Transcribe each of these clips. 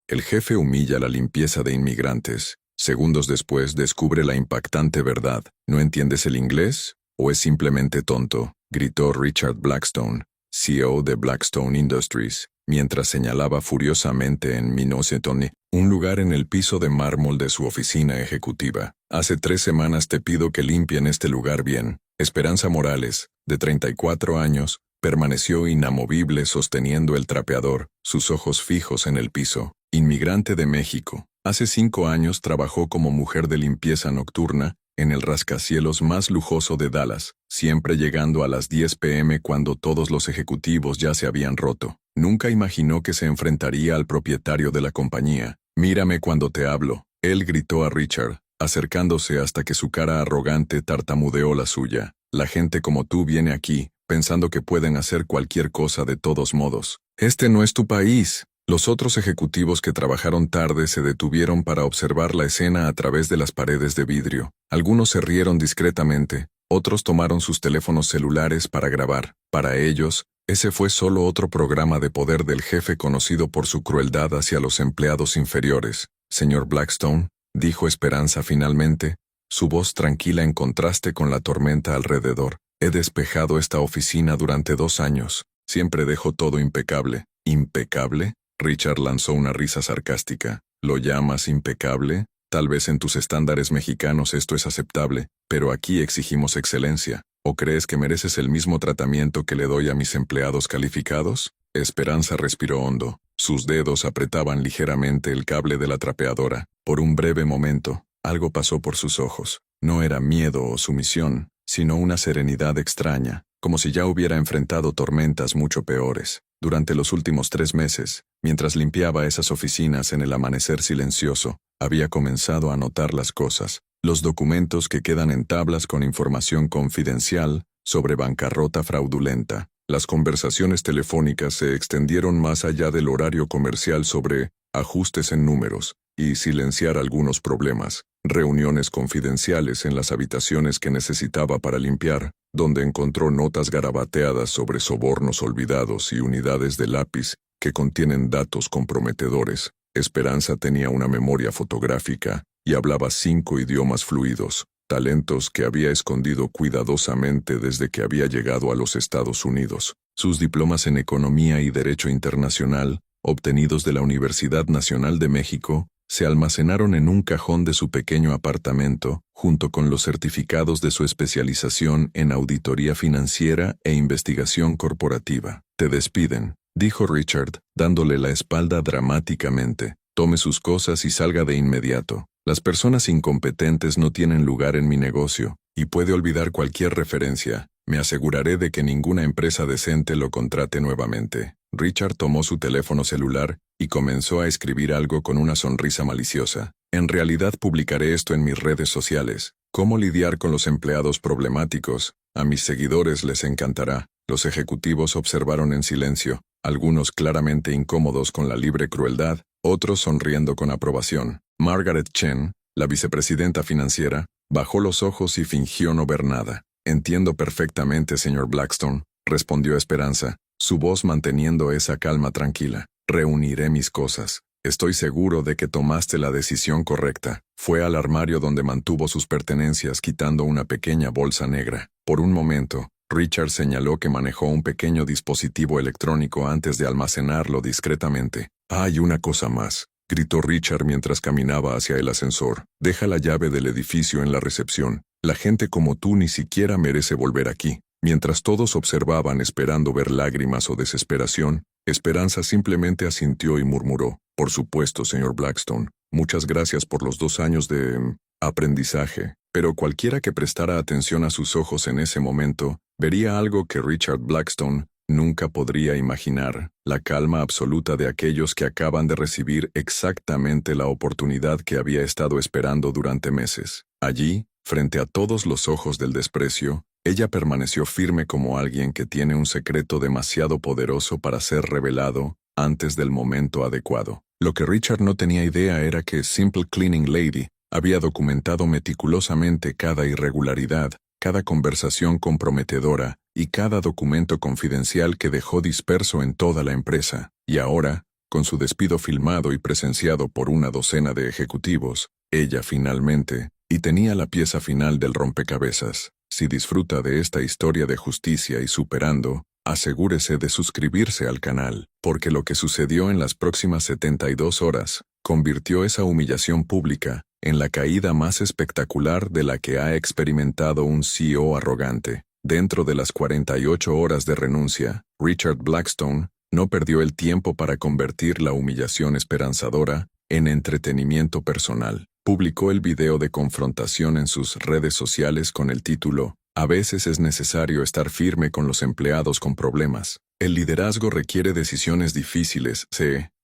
El jefe humilla la limpieza de inmigrantes. Segundos después descubre la impactante verdad. ¿No entiendes el inglés? ¿O es simplemente tonto?, gritó Richard Blackstone, CEO de Blackstone Industries, mientras señalaba furiosamente en Minnesota, un lugar en el piso de mármol de su oficina ejecutiva. Hace 3 semanas te pido que limpien este lugar bien. Esperanza Morales, de 34 años, permaneció inamovible sosteniendo el trapeador, sus ojos fijos en el piso. Inmigrante de México. Hace 5 años trabajó como mujer de limpieza nocturna en el rascacielos más lujoso de Dallas, siempre llegando a las 10 p.m. cuando todos los ejecutivos ya se habían roto. Nunca imaginó que se enfrentaría al propietario de la compañía. Mírame cuando te hablo, él gritó a Richard, acercándose hasta que su cara arrogante tartamudeó la suya. La gente como tú viene aquí, pensando que pueden hacer cualquier cosa de todos modos. Este no es tu país. Los otros ejecutivos que trabajaron tarde se detuvieron para observar la escena a través de las paredes de vidrio. Algunos se rieron discretamente, otros tomaron sus teléfonos celulares para grabar. Para ellos, ese fue solo otro programa de poder del jefe conocido por su crueldad hacia los empleados inferiores. Señor Blackstone, dijo Esperanza finalmente, su voz tranquila en contraste con la tormenta alrededor. He despejado esta oficina durante 2 años. Siempre dejo todo impecable. ¿Impecable? Richard lanzó una risa sarcástica. ¿Lo llamas impecable? Tal vez en tus estándares mexicanos esto es aceptable, pero aquí exigimos excelencia. ¿O crees que mereces el mismo tratamiento que le doy a mis empleados calificados? Esperanza respiró hondo. Sus dedos apretaban ligeramente el cable de la trapeadora. Por un breve momento, algo pasó por sus ojos. No era miedo o sumisión, sino una serenidad extraña, como si ya hubiera enfrentado tormentas mucho peores. Durante los últimos 3 meses, mientras limpiaba esas oficinas en el amanecer silencioso, había comenzado a notar las cosas, los documentos que quedan en tablas con información confidencial sobre bancarrota fraudulenta. Las conversaciones telefónicas se extendieron más allá del horario comercial sobre ajustes en números y silenciar algunos problemas, reuniones confidenciales en las habitaciones que necesitaba para limpiar, donde encontró notas garabateadas sobre sobornos olvidados y unidades de lápiz que contienen datos comprometedores. Esperanza tenía una memoria fotográfica y hablaba 5 idiomas fluidos, talentos que había escondido cuidadosamente desde que había llegado a los Estados Unidos. Sus diplomas en Economía y Derecho Internacional, obtenidos de la Universidad Nacional de México, se almacenaron en un cajón de su pequeño apartamento, junto con los certificados de su especialización en auditoría financiera e investigación corporativa. Te despiden, dijo Richard, dándole la espalda dramáticamente. Tome sus cosas y salga de inmediato. Las personas incompetentes no tienen lugar en mi negocio, y puede olvidar cualquier referencia. Me aseguraré de que ninguna empresa decente lo contrate nuevamente. Richard tomó su teléfono celular y comenzó a escribir algo con una sonrisa maliciosa. En realidad publicaré esto en mis redes sociales. ¿Cómo lidiar con los empleados problemáticos? A mis seguidores les encantará. Los ejecutivos observaron en silencio, algunos claramente incómodos con la libre crueldad, otros sonriendo con aprobación. Margaret Chen, la vicepresidenta financiera, bajó los ojos y fingió no ver nada. Entiendo perfectamente, señor Blackstone, respondió Esperanza, su voz manteniendo esa calma tranquila. Reuniré mis cosas. Estoy seguro de que tomaste la decisión correcta. Fue al armario donde mantuvo sus pertenencias quitando una pequeña bolsa negra. Por un momento, Richard señaló que manejó un pequeño dispositivo electrónico antes de almacenarlo discretamente. Hay una cosa más, gritó Richard mientras caminaba hacia el ascensor. Deja la llave del edificio en la recepción. La gente como tú ni siquiera merece volver aquí. Mientras todos observaban esperando ver lágrimas o desesperación, Esperanza simplemente asintió y murmuró, por supuesto, señor Blackstone, muchas gracias por los 2 años de aprendizaje. Pero cualquiera que prestara atención a sus ojos en ese momento, vería algo que Richard Blackstone nunca podría imaginar, la calma absoluta de aquellos que acaban de recibir exactamente la oportunidad que había estado esperando durante meses. Allí, frente a todos los ojos del desprecio, ella permaneció firme como alguien que tiene un secreto demasiado poderoso para ser revelado antes del momento adecuado. Lo que Richard no tenía idea era que Simple Cleaning Lady había documentado meticulosamente cada irregularidad, cada conversación comprometedora y cada documento confidencial que dejó disperso en toda la empresa. Y ahora, Con su despido filmado y presenciado por una docena de ejecutivos, ella finalmente, y tenía la pieza final del rompecabezas. Si disfruta de esta historia de justicia y superando, asegúrese de suscribirse al canal, porque lo que sucedió en las próximas 72 horas convirtió esa humillación pública en la caída más espectacular de la que ha experimentado un CEO arrogante. Dentro de las 48 horas de renuncia, Richard Blackstone no perdió el tiempo para convertir la humillación esperanzadora en entretenimiento personal. Publicó el video de confrontación en sus redes sociales con el título "A veces es necesario estar firme con los empleados con problemas. El liderazgo requiere decisiones difíciles.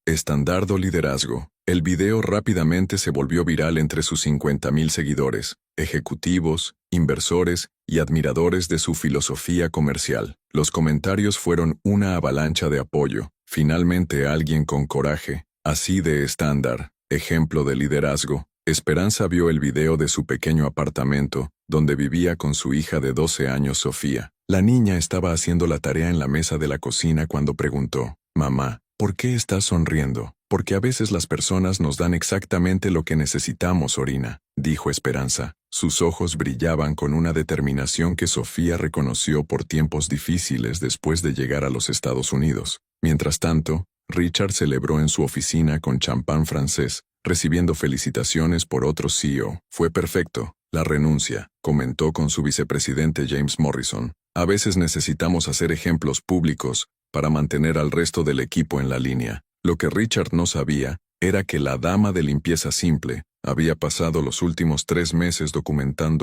Estandardo liderazgo". El video rápidamente se volvió viral entre sus 50,000 seguidores, ejecutivos, inversores y admiradores de su filosofía comercial. Los comentarios fueron una avalancha de apoyo. Finalmente alguien con coraje, así de estándar, ejemplo de liderazgo. Esperanza vio el video de su pequeño apartamento, donde vivía con su hija de 12 años, Sofía. La niña estaba haciendo la tarea en la mesa de la cocina cuando preguntó: «Mamá, ¿por qué estás sonriendo?». «Porque a veces las personas nos dan exactamente lo que necesitamos, Orina», dijo Esperanza. Sus ojos brillaban con una determinación que Sofía reconoció por tiempos difíciles después de llegar a los Estados Unidos. Mientras tanto, Richard celebró en su oficina con champán francés, recibiendo felicitaciones por otro CEO. «Fue perfecto. La renuncia», comentó con su vicepresidente James Morrison. «A veces necesitamos hacer ejemplos públicos para mantener al resto del equipo en la línea». Lo que Richard no sabía era que la dama de limpieza simple había pasado los últimos 3 meses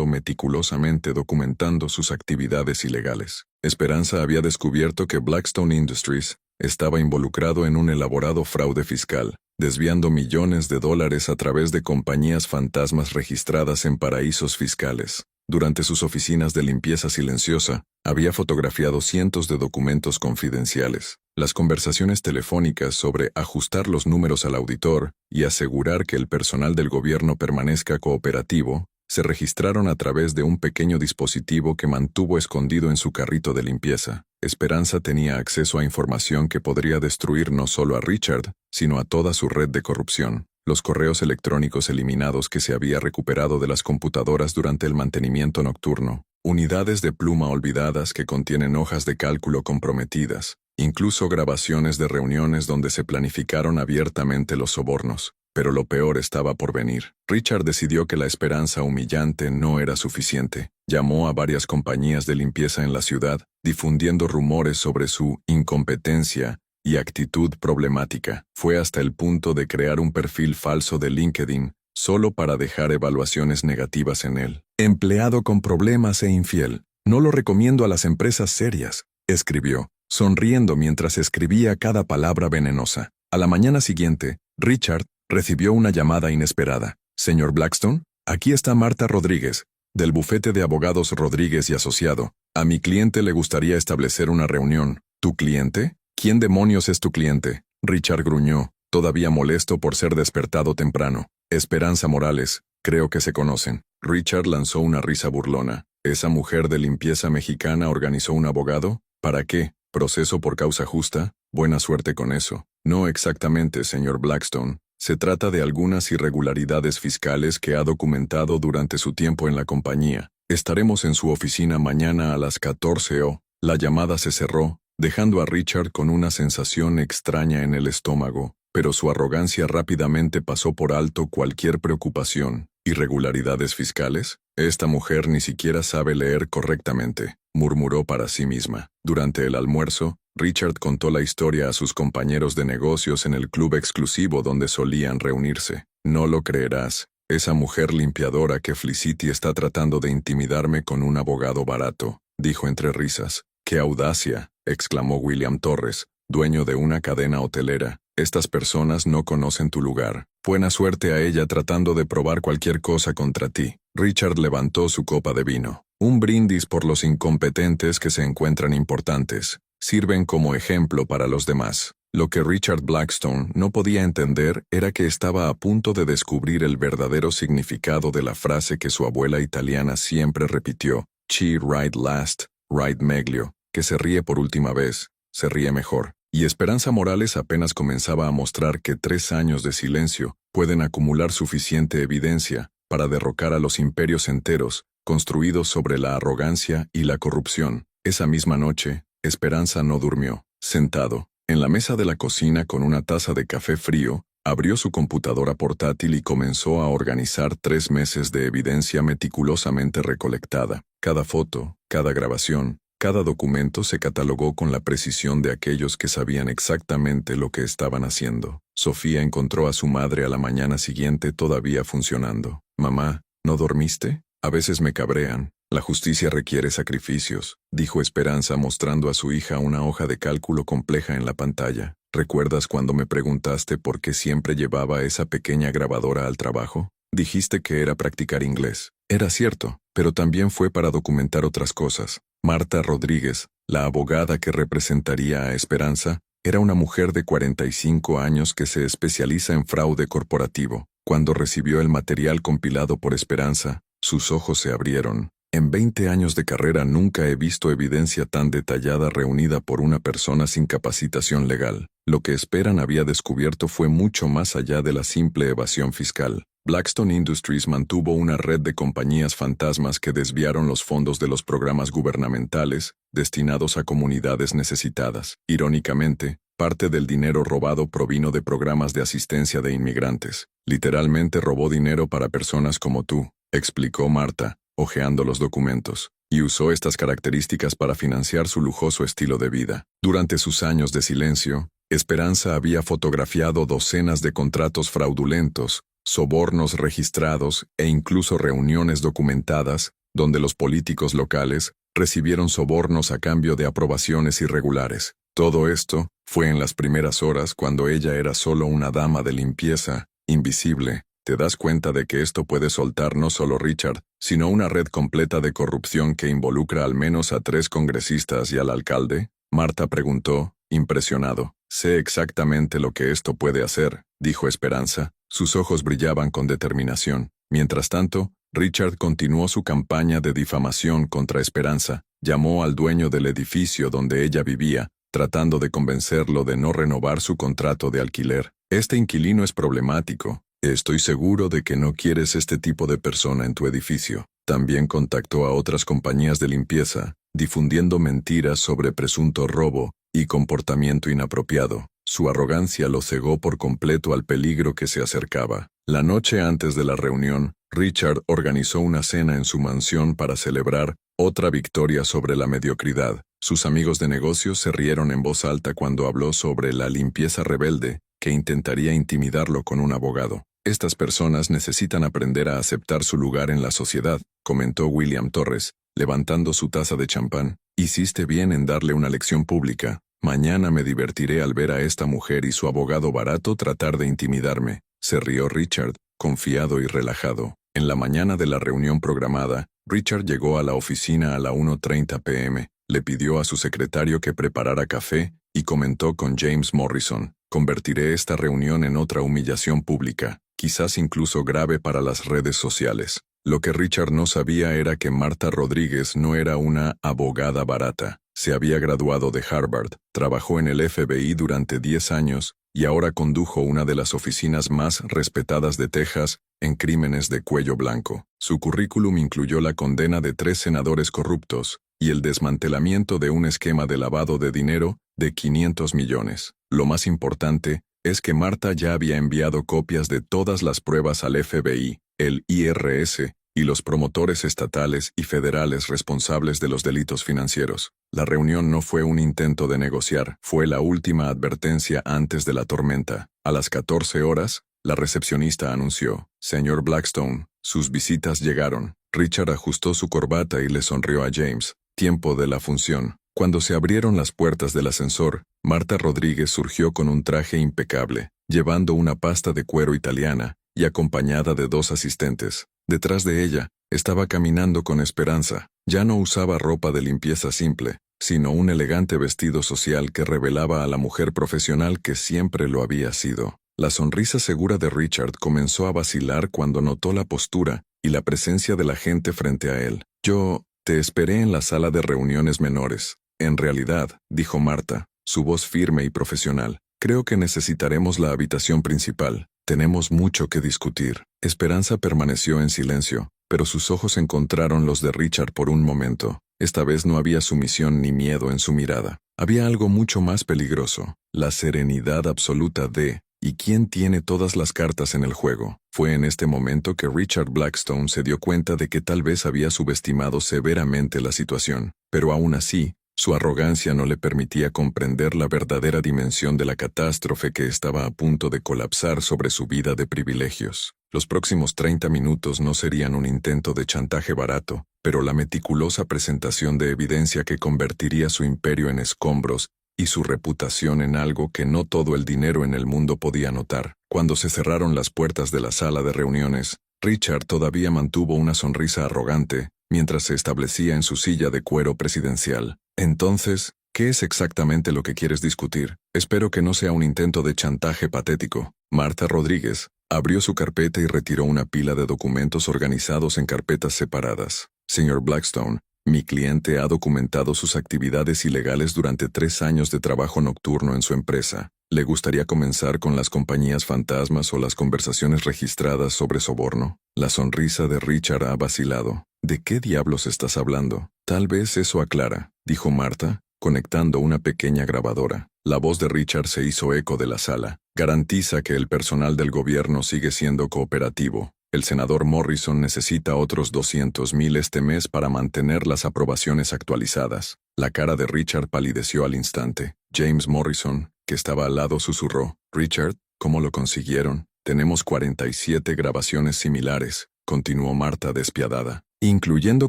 meticulosamente documentando sus actividades ilegales. Esperanza había descubierto que Blackstone Industries estaba involucrado en un elaborado fraude fiscal, desviando millones de dólares a través de compañías fantasmas registradas en paraísos fiscales. Durante sus oficinas de limpieza silenciosa, había fotografiado cientos de documentos confidenciales. Las conversaciones telefónicas sobre ajustar los números al auditor y asegurar que el personal del gobierno permanezca cooperativo se registraron a través de un pequeño dispositivo que mantuvo escondido en su carrito de limpieza. Esperanza tenía acceso a información que podría destruir no solo a Richard, sino a toda su red de corrupción. Los correos electrónicos eliminados que se había recuperado de las computadoras durante el mantenimiento nocturno, unidades de pluma olvidadas que contienen hojas de cálculo comprometidas, incluso grabaciones de reuniones donde se planificaron abiertamente los sobornos. Pero lo peor estaba por venir. Richard decidió que la esperanza humillante no era suficiente. Llamó a varias compañías de limpieza en la ciudad, difundiendo rumores sobre su incompetencia y actitud problemática. Fue hasta el punto de crear un perfil falso de LinkedIn, solo para dejar evaluaciones negativas en él. «Empleado con problemas e infiel. No lo recomiendo a las empresas serias», escribió, sonriendo mientras escribía cada palabra venenosa. A la mañana siguiente, Richard recibió una llamada inesperada. «Señor Blackstone, aquí está Marta Rodríguez, del bufete de abogados Rodríguez y Asociado. A mi cliente le gustaría establecer una reunión». «¿Tu cliente? ¿Quién demonios es tu cliente?», Richard gruñó, todavía molesto por ser despertado temprano. «Esperanza Morales, creo que se conocen». Richard lanzó una risa burlona. «¿Esa mujer de limpieza mexicana organizó un abogado? ¿Para qué? ¿Proceso por causa justa? Buena suerte con eso». «No exactamente, señor Blackstone. Se trata de algunas irregularidades fiscales que ha documentado durante su tiempo en la compañía. Estaremos en su oficina mañana a las 14 o». La llamada se cerró, dejando a Richard con una sensación extraña en el estómago, pero su arrogancia rápidamente pasó por alto cualquier preocupación. «¿Irregularidades fiscales? Esta mujer ni siquiera sabe leer correctamente», murmuró para sí misma. Durante el almuerzo, Richard contó la historia a sus compañeros de negocios en el club exclusivo donde solían reunirse. «No lo creerás. Esa mujer limpiadora que Felicity está tratando de intimidarme con un abogado barato», dijo entre risas. «¡Qué audacia!», exclamó William Torres, dueño de una cadena hotelera. «Estas personas no conocen tu lugar. Buena suerte a ella tratando de probar cualquier cosa contra ti». Richard levantó su copa de vino. «Un brindis por los incompetentes que se encuentran importantes. Sirven como ejemplo para los demás». Lo que Richard Blackstone no podía entender era que estaba a punto de descubrir el verdadero significado de la frase que su abuela italiana siempre repitió: «Chi ride last, ride meglio», que se ríe por última vez, se ríe mejor. Y Esperanza Morales apenas comenzaba a mostrar que 3 años de silencio pueden acumular suficiente evidencia para derrocar a los imperios enteros construidos sobre la arrogancia y la corrupción. Esa misma noche, Esperanza no durmió. Sentado, en la mesa de la cocina con una taza de café frío, abrió su computadora portátil y comenzó a organizar 3 meses de evidencia meticulosamente recolectada. Cada foto, cada grabación, cada documento se catalogó con la precisión de aquellos que sabían exactamente lo que estaban haciendo. Sofía encontró a su madre a la mañana siguiente todavía funcionando. «Mamá, ¿no dormiste? A veces me cabrean. La justicia requiere sacrificios», dijo Esperanza mostrando a su hija una hoja de cálculo compleja en la pantalla. «¿Recuerdas cuando me preguntaste por qué siempre llevaba esa pequeña grabadora al trabajo? Dijiste que era practicar inglés. Era cierto, pero también fue para documentar otras cosas». Marta Rodríguez, la abogada que representaría a Esperanza, era una mujer de 45 años que se especializa en fraude corporativo. Cuando recibió el material compilado por Esperanza, sus ojos se abrieron. «En 20 años de carrera nunca he visto evidencia tan detallada reunida por una persona sin capacitación legal. Lo que Esperan había descubierto fue mucho más allá de la simple evasión fiscal. Blackstone Industries mantuvo una red de compañías fantasmas que desviaron los fondos de los programas gubernamentales destinados a comunidades necesitadas. Irónicamente, parte del dinero robado provino de programas de asistencia de inmigrantes. Literalmente robó dinero para personas como tú», explicó Marta, hojeando los documentos, y usó estas características para financiar su lujoso estilo de vida. Durante sus años de silencio, Esperanza había fotografiado docenas de contratos fraudulentos, sobornos registrados e incluso reuniones documentadas donde los políticos locales recibieron sobornos a cambio de aprobaciones irregulares. Todo esto fue en las primeras horas cuando ella era solo una dama de limpieza, invisible. ¿Te das cuenta de que esto puede soltar no solo Richard, sino una red completa de corrupción que involucra al menos a 3 congresistas y al alcalde? Marta preguntó, impresionado. «Sé exactamente lo que esto puede hacer», dijo Esperanza. Sus ojos brillaban con determinación. Mientras tanto, Richard continuó su campaña de difamación contra Esperanza. Llamó al dueño del edificio donde ella vivía, tratando de convencerlo de no renovar su contrato de alquiler. «Este inquilino es problemático. Estoy seguro de que no quieres este tipo de persona en tu edificio». También contactó a otras compañías de limpieza, difundiendo mentiras sobre presunto robo y comportamiento inapropiado. Su arrogancia lo cegó por completo al peligro que se acercaba. La noche antes de la reunión, Richard organizó una cena en su mansión para celebrar otra victoria sobre la mediocridad. Sus amigos de negocios se rieron en voz alta cuando habló sobre la limpieza rebelde que intentaría intimidarlo con un abogado. «Estas personas necesitan aprender a aceptar su lugar en la sociedad», comentó William Torres, levantando su taza de champán. «Hiciste bien en darle una lección pública. Mañana me divertiré al ver a esta mujer y su abogado barato tratar de intimidarme». Se rió Richard, confiado y relajado. En la mañana de la reunión programada, Richard llegó a la oficina a la 1:30 p.m., le pidió a su secretario que preparara café y comentó con James Morrison: «Convertiré esta reunión en otra humillación pública, quizás incluso grave para las redes sociales». Lo que Richard no sabía era que Marta Rodríguez no era una abogada barata. Se había graduado de Harvard, trabajó en el FBI durante 10 años y ahora condujo una de las oficinas más respetadas de Texas en crímenes de cuello blanco. Su currículum incluyó la condena de 3 senadores corruptos y el desmantelamiento de un esquema de lavado de dinero de 500 millones. Lo más importante es que Marta ya había enviado copias de todas las pruebas al FBI, el IRS y los promotores estatales y federales responsables de los delitos financieros. La reunión no fue un intento de negociar, fue la última advertencia antes de la tormenta. A las 14 horas, la recepcionista anunció: «Señor Blackstone, sus visitas llegaron». Richard ajustó su corbata y le sonrió a James. Tiempo de la función. Cuando se abrieron las puertas del ascensor, Marta Rodríguez surgió con un traje impecable, llevando una pasta de cuero italiana y acompañada de 2 asistentes. Detrás de ella, estaba caminando con Esperanza. Ya no usaba ropa de limpieza simple, sino un elegante vestido social que revelaba a la mujer profesional que siempre lo había sido. La sonrisa segura de Richard comenzó a vacilar cuando notó la postura y la presencia de la gente frente a él. «Yo te esperé en la sala de reuniones menores». «En realidad», dijo Marta, su voz firme y profesional. Creo que necesitaremos la habitación principal. Tenemos mucho que discutir. Esperanza permaneció en silencio, pero sus ojos encontraron los de Richard por un momento. Esta vez no había sumisión ni miedo en su mirada. Había algo mucho más peligroso, la serenidad absoluta de ¿y quién tiene todas las cartas en el juego? Fue en este momento que Richard Blackstone se dio cuenta de que tal vez había subestimado severamente la situación, pero aún así, su arrogancia no le permitía comprender la verdadera dimensión de la catástrofe que estaba a punto de colapsar sobre su vida de privilegios. Los próximos 30 minutos no serían un intento de chantaje barato, pero la meticulosa presentación de evidencia que convertiría su imperio en escombros y su reputación en algo que no todo el dinero en el mundo podía notar. Cuando se cerraron las puertas de la sala de reuniones, Richard todavía mantuvo una sonrisa arrogante mientras se establecía en su silla de cuero presidencial. Entonces, ¿qué es exactamente lo que quieres discutir? Espero que no sea un intento de chantaje patético. Marta Rodríguez abrió su carpeta y retiró una pila de documentos organizados en carpetas separadas. Señor Blackstone, mi cliente ha documentado sus actividades ilegales durante 3 años de trabajo nocturno en su empresa. ¿Le gustaría comenzar con las compañías fantasmas o las conversaciones registradas sobre soborno? La sonrisa de Richard ha vacilado. ¿De qué diablos estás hablando? Tal vez eso aclara, dijo Marta, conectando una pequeña grabadora. La voz de Richard se hizo eco de la sala. Garantiza que el personal del gobierno sigue siendo cooperativo. El senador Morrison necesita otros 200,000 este mes para mantener las aprobaciones actualizadas. La cara de Richard palideció al instante. James Morrison, que estaba al lado, susurró. Richard, ¿cómo lo consiguieron? Tenemos 47 grabaciones similares, continuó Marta despiadada, incluyendo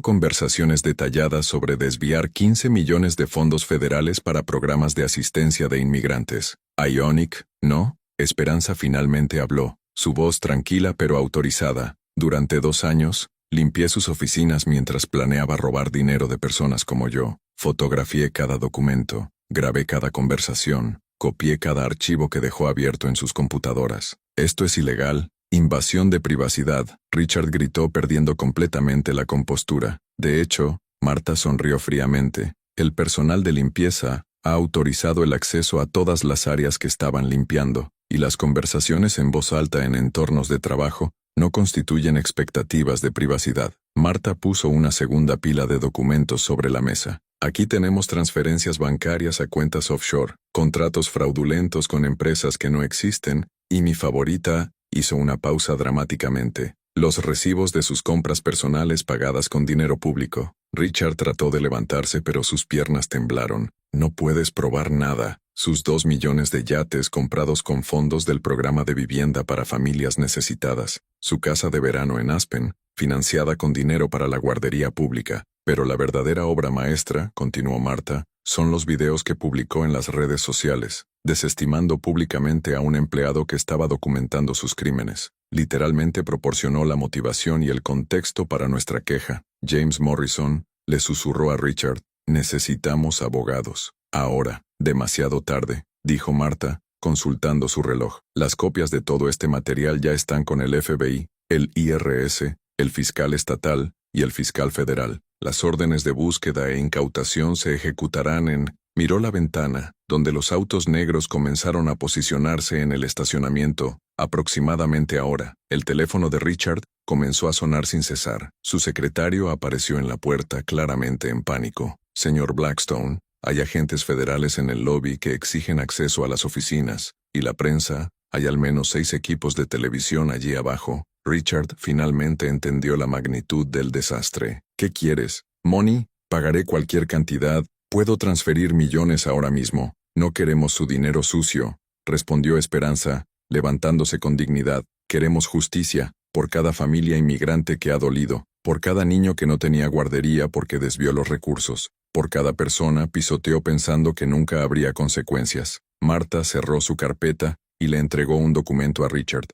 conversaciones detalladas sobre desviar 15 millones de fondos federales para programas de asistencia de inmigrantes. Ionic, ¿no? Esperanza finalmente habló. Su voz tranquila pero autorizada. Durante 2 años, limpié sus oficinas mientras planeaba robar dinero de personas como yo. Fotografié cada documento, grabé cada conversación, copié cada archivo que dejó abierto en sus computadoras. Esto es ilegal. Invasión de privacidad, Richard gritó perdiendo completamente la compostura. De hecho, Marta sonrió fríamente. El personal de limpieza ha autorizado el acceso a todas las áreas que estaban limpiando, y las conversaciones en voz alta en entornos de trabajo no constituyen expectativas de privacidad. Marta puso una segunda pila de documentos sobre la mesa. Aquí tenemos transferencias bancarias a cuentas offshore, contratos fraudulentos con empresas que no existen, y mi favorita, hizo una pausa dramáticamente, los recibos de sus compras personales pagadas con dinero público. Richard trató de levantarse pero sus piernas temblaron. No puedes probar nada. Sus 2 millones de yates comprados con fondos del programa de vivienda para familias necesitadas. Su casa de verano en Aspen, financiada con dinero para la guardería pública. Pero la verdadera obra maestra, continuó Marta, son los videos que publicó en las redes sociales, desestimando públicamente a un empleado que estaba documentando sus crímenes. Literalmente proporcionó la motivación y el contexto para nuestra queja. James Morrison le susurró a Richard, necesitamos abogados. Ahora, demasiado tarde, dijo Marta, consultando su reloj. Las copias de todo este material ya están con el FBI, el IRS, el fiscal estatal y el fiscal federal. Las órdenes de búsqueda e incautación se ejecutarán en... Miró la ventana, donde los autos negros comenzaron a posicionarse en el estacionamiento, aproximadamente ahora. El teléfono de Richard comenzó a sonar sin cesar. Su secretario apareció en la puerta, claramente en pánico. Señor Blackstone, hay agentes federales en el lobby que exigen acceso a las oficinas, y la prensa, hay al menos 6 equipos de televisión allí abajo. Richard finalmente entendió la magnitud del desastre. ¿Qué quieres? ¿Money? Pagaré cualquier cantidad. Puedo transferir millones ahora mismo. No queremos su dinero sucio, respondió Esperanza, levantándose con dignidad. Queremos justicia, por cada familia inmigrante que ha dolido, por cada niño que no tenía guardería porque desvió los recursos, por cada persona pisoteó pensando que nunca habría consecuencias. Marta cerró su carpeta y le entregó un documento a Richard.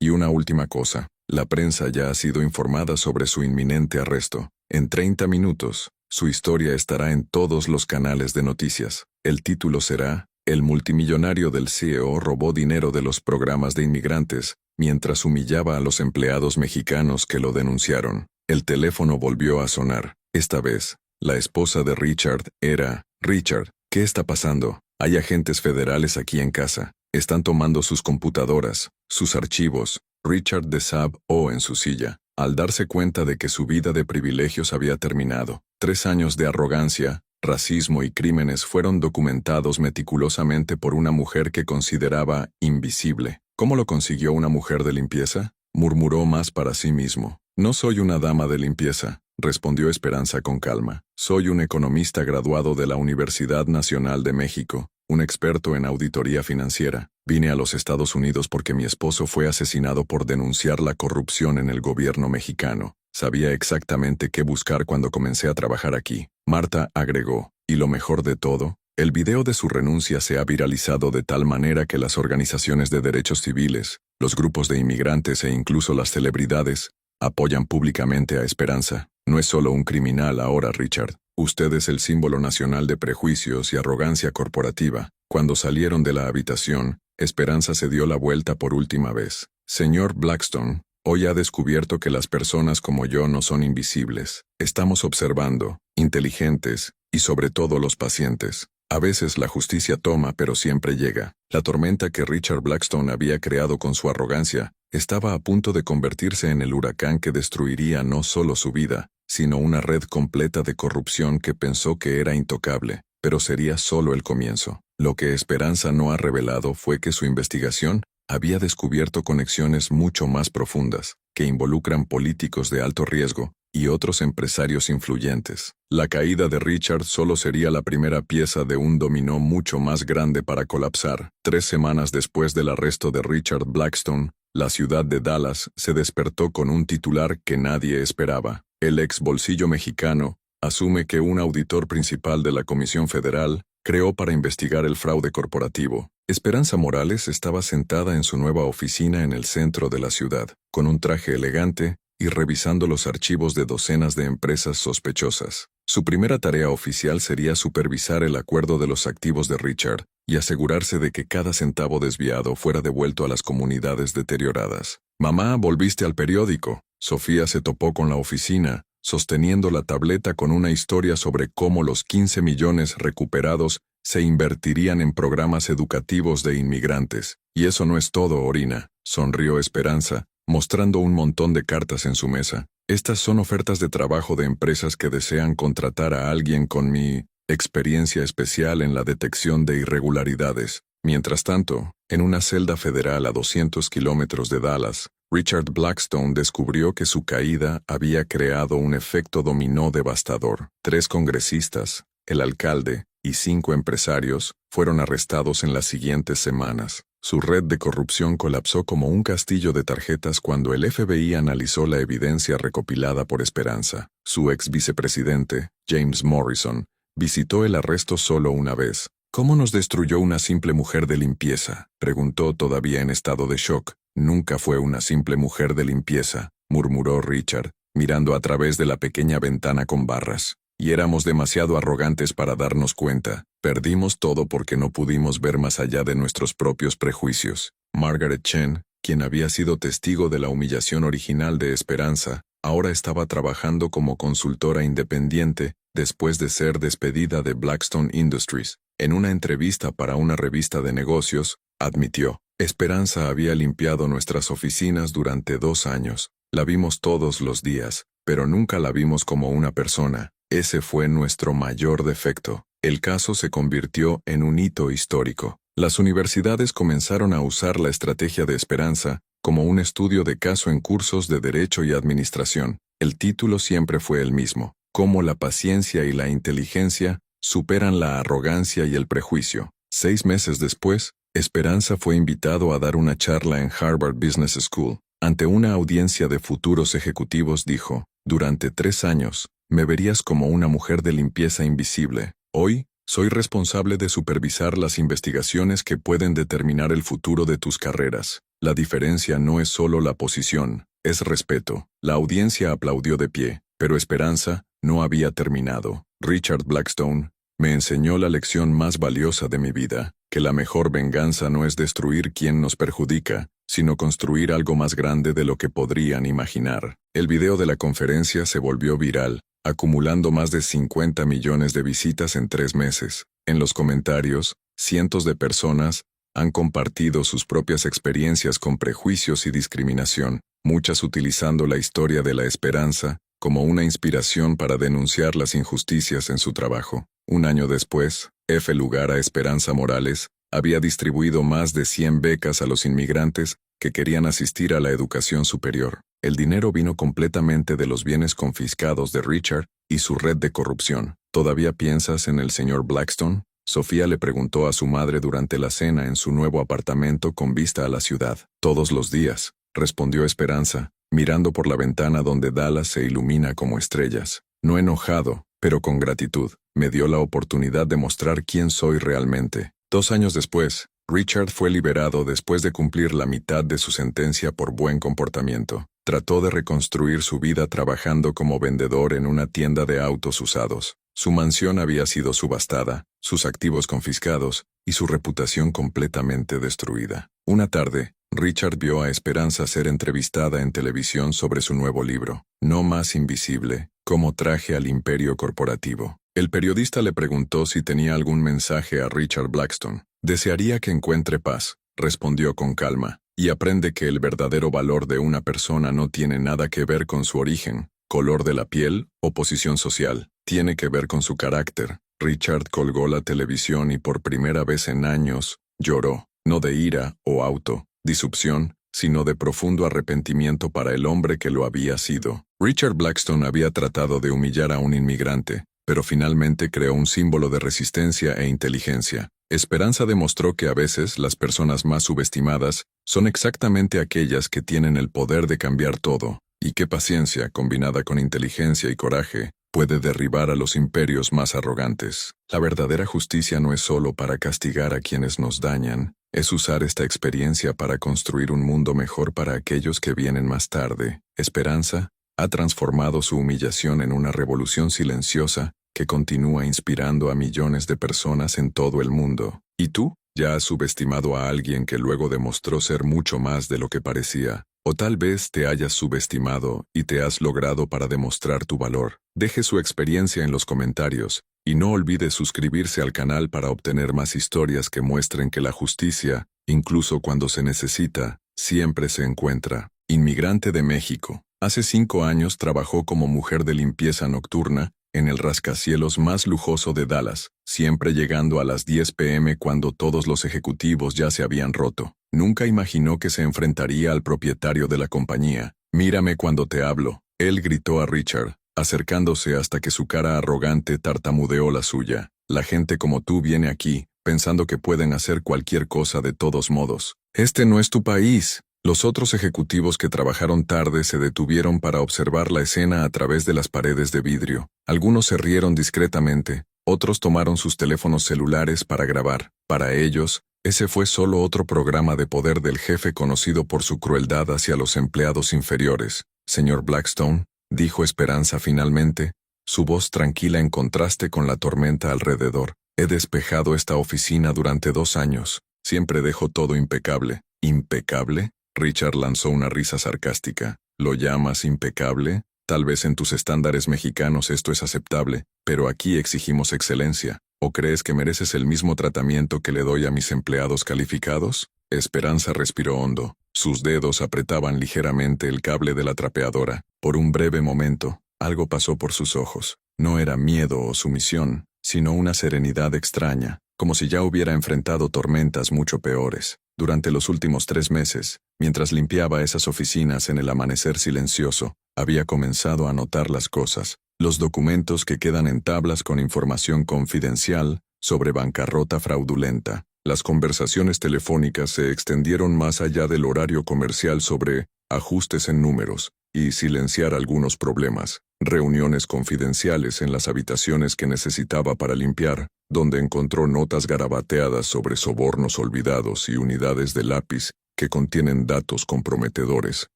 Y una última cosa. La prensa ya ha sido informada sobre su inminente arresto. En 30 minutos, su historia estará en todos los canales de noticias. El título será, el multimillonario del CEO robó dinero de los programas de inmigrantes, mientras humillaba a los empleados mexicanos que lo denunciaron. El teléfono volvió a sonar. Esta vez, la esposa de Richard era, Richard, ¿qué está pasando? Hay agentes federales aquí en casa. Están tomando sus computadoras, sus archivos. Richard desabó en su silla, al darse cuenta de que su vida de privilegios había terminado. 3 años de arrogancia, racismo y crímenes fueron documentados meticulosamente por una mujer que consideraba invisible. ¿Cómo lo consiguió una mujer de limpieza? Murmuró más para sí mismo. No soy una dama de limpieza, respondió Esperanza con calma. Soy un economista graduado de la Universidad Nacional de México, un experto en auditoría financiera. Vine a los Estados Unidos porque mi esposo fue asesinado por denunciar la corrupción en el gobierno mexicano. Sabía exactamente qué buscar cuando comencé a trabajar aquí. Marta agregó, y lo mejor de todo, el video de su renuncia se ha viralizado de tal manera que las organizaciones de derechos civiles, los grupos de inmigrantes e incluso las celebridades apoyan públicamente a Esperanza. No es solo un criminal ahora, Richard. Usted es el símbolo nacional de prejuicios y arrogancia corporativa. Cuando salieron de la habitación, Esperanza se dio la vuelta por última vez. Señor Blackstone, hoy ha descubierto que las personas como yo no son invisibles. Estamos observando, inteligentes, y sobre todo los pacientes. A veces la justicia toma, pero siempre llega. La tormenta que Richard Blackstone había creado con su arrogancia estaba a punto de convertirse en el huracán que destruiría no solo su vida, sino una red completa de corrupción que pensó que era intocable, pero sería solo el comienzo. Lo que Esperanza no ha revelado fue que su investigación había descubierto conexiones mucho más profundas, que involucran políticos de alto riesgo y otros empresarios influyentes. La caída de Richard solo sería la primera pieza de un dominó mucho más grande para colapsar. 3 semanas después del arresto de Richard Blackstone, la ciudad de Dallas se despertó con un titular que nadie esperaba. El ex bolsillo mexicano asume que un auditor principal de la Comisión Federal creó para investigar el fraude corporativo. Esperanza Morales estaba sentada en su nueva oficina en el centro de la ciudad, con un traje elegante y revisando los archivos de docenas de empresas sospechosas. Su primera tarea oficial sería supervisar el acuerdo de los activos de Richard y asegurarse de que cada centavo desviado fuera devuelto a las comunidades deterioradas. «Mamá, volviste al periódico». Sofía se topó con la oficina, sosteniendo la tableta con una historia sobre cómo los 15 millones recuperados se invertirían en programas educativos de inmigrantes. «Y eso no es todo, Orina», sonrió Esperanza, mostrando un montón de cartas en su mesa. «Estas son ofertas de trabajo de empresas que desean contratar a alguien con mi experiencia especial en la detección de irregularidades». Mientras tanto, en una celda federal a 200 kilómetros de Dallas, Richard Blackstone descubrió que su caída había creado un efecto dominó devastador. 3 congresistas, el alcalde y 5 empresarios fueron arrestados en las siguientes semanas. Su red de corrupción colapsó como un castillo de tarjetas cuando el FBI analizó la evidencia recopilada por Esperanza. Su ex vicepresidente, James Morrison, visitó el arresto solo una vez. «¿Cómo nos destruyó una simple mujer de limpieza?», preguntó todavía en estado de shock. «Nunca fue una simple mujer de limpieza», murmuró Richard, mirando a través de la pequeña ventana con barras. «Y éramos demasiado arrogantes para darnos cuenta. Perdimos todo porque no pudimos ver más allá de nuestros propios prejuicios». Margaret Chen, quien había sido testigo de la humillación original de Esperanza, ahora estaba trabajando como consultora independiente después de ser despedida de Blackstone Industries. En una entrevista para una revista de negocios, admitió: «Esperanza había limpiado nuestras oficinas durante 2 años. La vimos todos los días, pero nunca la vimos como una persona. Ese fue nuestro mayor defecto». El caso se convirtió en un hito histórico. Las universidades comenzaron a usar la estrategia de Esperanza como un estudio de caso en cursos de Derecho y Administración. El título siempre fue el mismo: «Cómo la paciencia y la inteligencia superan la arrogancia y el prejuicio». 6 meses después, Esperanza fue invitado a dar una charla en Harvard Business School. Ante una audiencia de futuros ejecutivos dijo: «Durante 3 años, me verías como una mujer de limpieza invisible. Hoy, soy responsable de supervisar las investigaciones que pueden determinar el futuro de tus carreras. La diferencia no es solo la posición, es respeto». La audiencia aplaudió de pie, pero Esperanza no había terminado. «Richard Blackstone me enseñó la lección más valiosa de mi vida, que la mejor venganza no es destruir quien nos perjudica, sino construir algo más grande de lo que podrían imaginar». El video de la conferencia se volvió viral, acumulando más de 50 millones de visitas en 3 meses. En los comentarios, cientos de personas han compartido sus propias experiencias con prejuicios y discriminación, muchas utilizando la historia de la esperanza como una inspiración para denunciar las injusticias en su trabajo. Un año después, F. Lugar a Esperanza Morales había distribuido más de 100 becas a los inmigrantes que querían asistir a la educación superior. El dinero vino completamente de los bienes confiscados de Richard y su red de corrupción. ¿Todavía piensas en el señor Blackstone? Sofía le preguntó a su madre durante la cena en su nuevo apartamento con vista a la ciudad. Todos los días, respondió Esperanza, mirando por la ventana donde Dallas se ilumina como estrellas. No enojado, pero con gratitud, me dio la oportunidad de mostrar quién soy realmente. 2 años después, Richard fue liberado después de cumplir la mitad de su sentencia por buen comportamiento. Trató de reconstruir su vida trabajando como vendedor en una tienda de autos usados. Su mansión había sido subastada, sus activos confiscados y su reputación completamente destruida. Una tarde, Richard vio a Esperanza ser entrevistada en televisión sobre su nuevo libro, No más invisible, cómo traje al imperio corporativo. El periodista le preguntó si tenía algún mensaje a Richard Blackstone. Desearía que encuentre paz, respondió con calma, y aprende que el verdadero valor de una persona no tiene nada que ver con su origen, color de la piel o posición social. Tiene que ver con su carácter. Richard colgó la televisión y por primera vez en años, lloró, no de ira o disrupción, sino de profundo arrepentimiento para el hombre que lo había sido. Richard Blackstone había tratado de humillar a un inmigrante, pero finalmente creó un símbolo de resistencia e inteligencia. Esperanza demostró que a veces las personas más subestimadas son exactamente aquellas que tienen el poder de cambiar todo, y que paciencia, combinada con inteligencia y coraje, puede derribar a los imperios más arrogantes. La verdadera justicia no es solo para castigar a quienes nos dañan, es usar esta experiencia para construir un mundo mejor para aquellos que vienen más tarde. Esperanza ha transformado su humillación en una revolución silenciosa que continúa inspirando a millones de personas en todo el mundo. ¿Y tú? ¿Ya has subestimado a alguien que luego demostró ser mucho más de lo que parecía? O tal vez te hayas subestimado y te has logrado para demostrar tu valor. Deje su experiencia en los comentarios y no olvide suscribirse al canal para obtener más historias que muestren que la justicia, incluso cuando se necesita, siempre se encuentra. Inmigrante de México. Hace 5 años trabajó como mujer de limpieza nocturna en el rascacielos más lujoso de Dallas, siempre llegando a las 10 p.m. cuando todos los ejecutivos ya se habían roto. Nunca imaginó que se enfrentaría al propietario de la compañía. «Mírame cuando te hablo», él gritó a Richard, acercándose hasta que su cara arrogante tartamudeó la suya. «La gente como tú viene aquí, pensando que pueden hacer cualquier cosa de todos modos. Este no es tu país». Los otros ejecutivos que trabajaron tarde se detuvieron para observar la escena a través de las paredes de vidrio. Algunos se rieron discretamente, otros tomaron sus teléfonos celulares para grabar. Para ellos, ese fue solo otro programa de poder del jefe conocido por su crueldad hacia los empleados inferiores. «Señor Blackstone», dijo Esperanza finalmente, su voz tranquila en contraste con la tormenta alrededor. «He despejado esta oficina durante 2 años. Siempre dejo todo impecable». «¿Impecable?», Richard lanzó una risa sarcástica. «¿Lo llamas impecable? Tal vez en tus estándares mexicanos esto es aceptable, pero aquí exigimos excelencia. ¿O crees que mereces el mismo tratamiento que le doy a mis empleados calificados?» Esperanza respiró hondo. Sus dedos apretaban ligeramente el cable de la trapeadora. Por un breve momento, algo pasó por sus ojos. No era miedo o sumisión, sino una serenidad extraña, como si ya hubiera enfrentado tormentas mucho peores. Durante los últimos 3 meses, mientras limpiaba esas oficinas en el amanecer silencioso, había comenzado a notar las cosas, los documentos que quedan en tablas con información confidencial sobre bancarrota fraudulenta. Las conversaciones telefónicas se extendieron más allá del horario comercial sobre ajustes en números y silenciar algunos problemas. Reuniones confidenciales en las habitaciones que necesitaba para limpiar, donde encontró notas garabateadas sobre sobornos olvidados y unidades de lápiz que contienen datos comprometedores.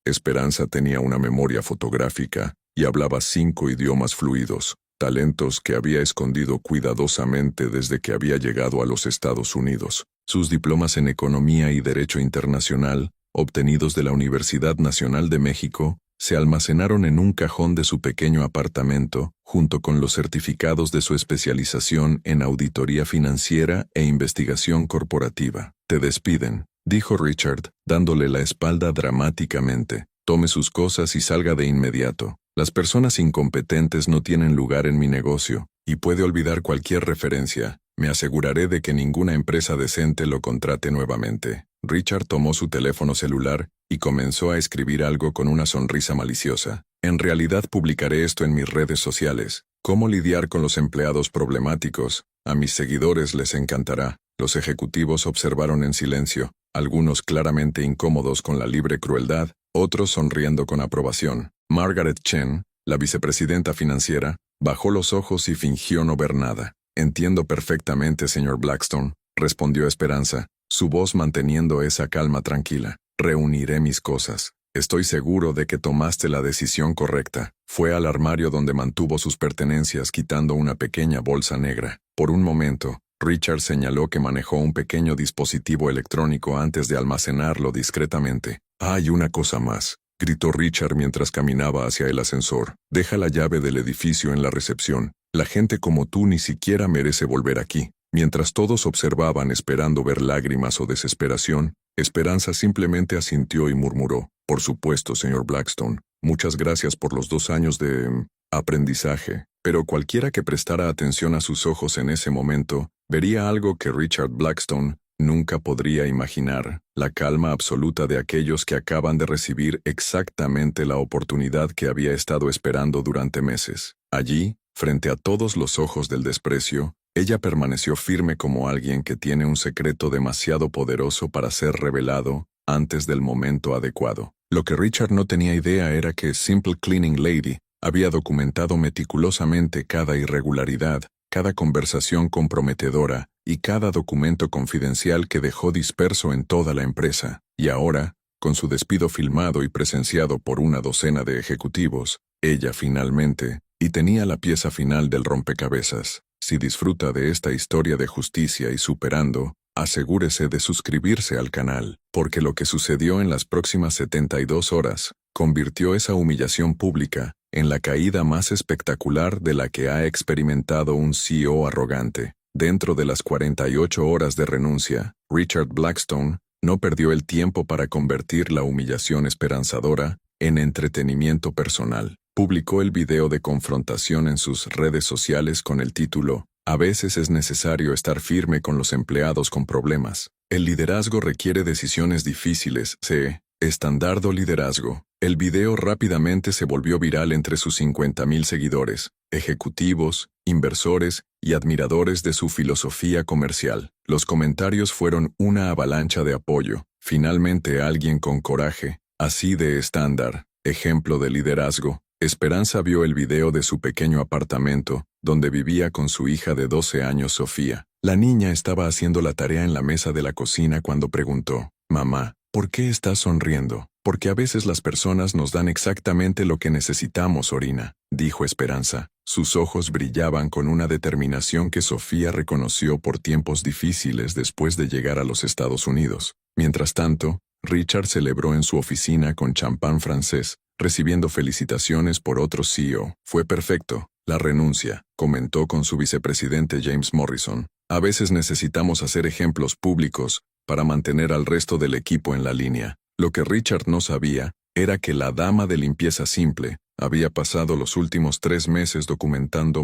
Esperanza tenía una memoria fotográfica y hablaba 5 idiomas fluidos, talentos que había escondido cuidadosamente desde que había llegado a los Estados Unidos. Sus diplomas en Economía y Derecho Internacional, obtenidos de la Universidad Nacional de México, se almacenaron en un cajón de su pequeño apartamento, junto con los certificados de su especialización en auditoría financiera e investigación corporativa. «Te despiden», dijo Richard, dándole la espalda dramáticamente. «Tome sus cosas y salga de inmediato. Las personas incompetentes no tienen lugar en mi negocio, y puede olvidar cualquier referencia. Me aseguraré de que ninguna empresa decente lo contrate nuevamente». Richard tomó su teléfono celular y comenzó a escribir algo con una sonrisa maliciosa. «En realidad publicaré esto en mis redes sociales. ¿Cómo lidiar con los empleados problemáticos? A mis seguidores les encantará». Los ejecutivos observaron en silencio, algunos claramente incómodos con la libre crueldad, otros sonriendo con aprobación. Margaret Chen, la vicepresidenta financiera, bajó los ojos y fingió no ver nada. «Entiendo perfectamente, señor Blackstone», respondió Esperanza, su voz manteniendo esa calma tranquila. «Reuniré mis cosas. Estoy seguro de que tomaste la decisión correcta». Fue al armario donde mantuvo sus pertenencias quitando una pequeña bolsa negra. Por un momento, Richard señaló que manejó un pequeño dispositivo electrónico antes de almacenarlo discretamente. «Hay una cosa más», gritó Richard mientras caminaba hacia el ascensor. «Deja la llave del edificio en la recepción. La gente como tú ni siquiera merece volver aquí». Mientras todos observaban esperando ver lágrimas o desesperación, Esperanza simplemente asintió y murmuró: «Por supuesto, señor Blackstone. Muchas gracias por los 2 años de aprendizaje». Pero cualquiera que prestara atención a sus ojos en ese momento, vería algo que Richard Blackstone nunca podría imaginar: la calma absoluta de aquellos que acaban de recibir exactamente la oportunidad que había estado esperando durante meses. Allí, frente a todos los ojos del desprecio, ella permaneció firme como alguien que tiene un secreto demasiado poderoso para ser revelado antes del momento adecuado. Lo que Richard no tenía idea era que Simple Cleaning Lady había documentado meticulosamente cada irregularidad, cada conversación comprometedora y cada documento confidencial que dejó disperso en toda la empresa. Y ahora, con su despido filmado y presenciado por una docena de ejecutivos, ella finalmente, y tenía la pieza final del rompecabezas. Si disfruta de esta historia de justicia y superando, asegúrese de suscribirse al canal, porque lo que sucedió en las próximas 72 horas convirtió esa humillación pública en la caída más espectacular de la que ha experimentado un CEO arrogante. Dentro de las 48 horas de renuncia, Richard Blackstone no perdió el tiempo para convertir la humillación esperanzadora en entretenimiento personal. Publicó el video de confrontación en sus redes sociales con el título: «A veces es necesario estar firme con los empleados con problemas. El liderazgo requiere decisiones difíciles. Estandardo liderazgo». El video rápidamente se volvió viral entre sus 50,000 seguidores, ejecutivos, inversores y admiradores de su filosofía comercial. Los comentarios fueron una avalancha de apoyo. «Finalmente alguien con coraje, así de estándar, ejemplo de liderazgo». Esperanza vio el video de su pequeño apartamento, donde vivía con su hija de 12 años, Sofía. La niña estaba haciendo la tarea en la mesa de la cocina cuando preguntó: «Mamá, ¿por qué estás sonriendo?». «Porque a veces las personas nos dan exactamente lo que necesitamos, Orina», dijo Esperanza. Sus ojos brillaban con una determinación que Sofía reconoció por tiempos difíciles después de llegar a los Estados Unidos. Mientras tanto, Richard celebró en su oficina con champán francés, recibiendo felicitaciones por otro CEO. «Fue perfecto. La renuncia», comentó con su vicepresidente James Morrison. «A veces necesitamos hacer ejemplos públicos para mantener al resto del equipo en la línea». Lo que Richard no sabía era que la dama de limpieza simple había pasado los últimos 3 meses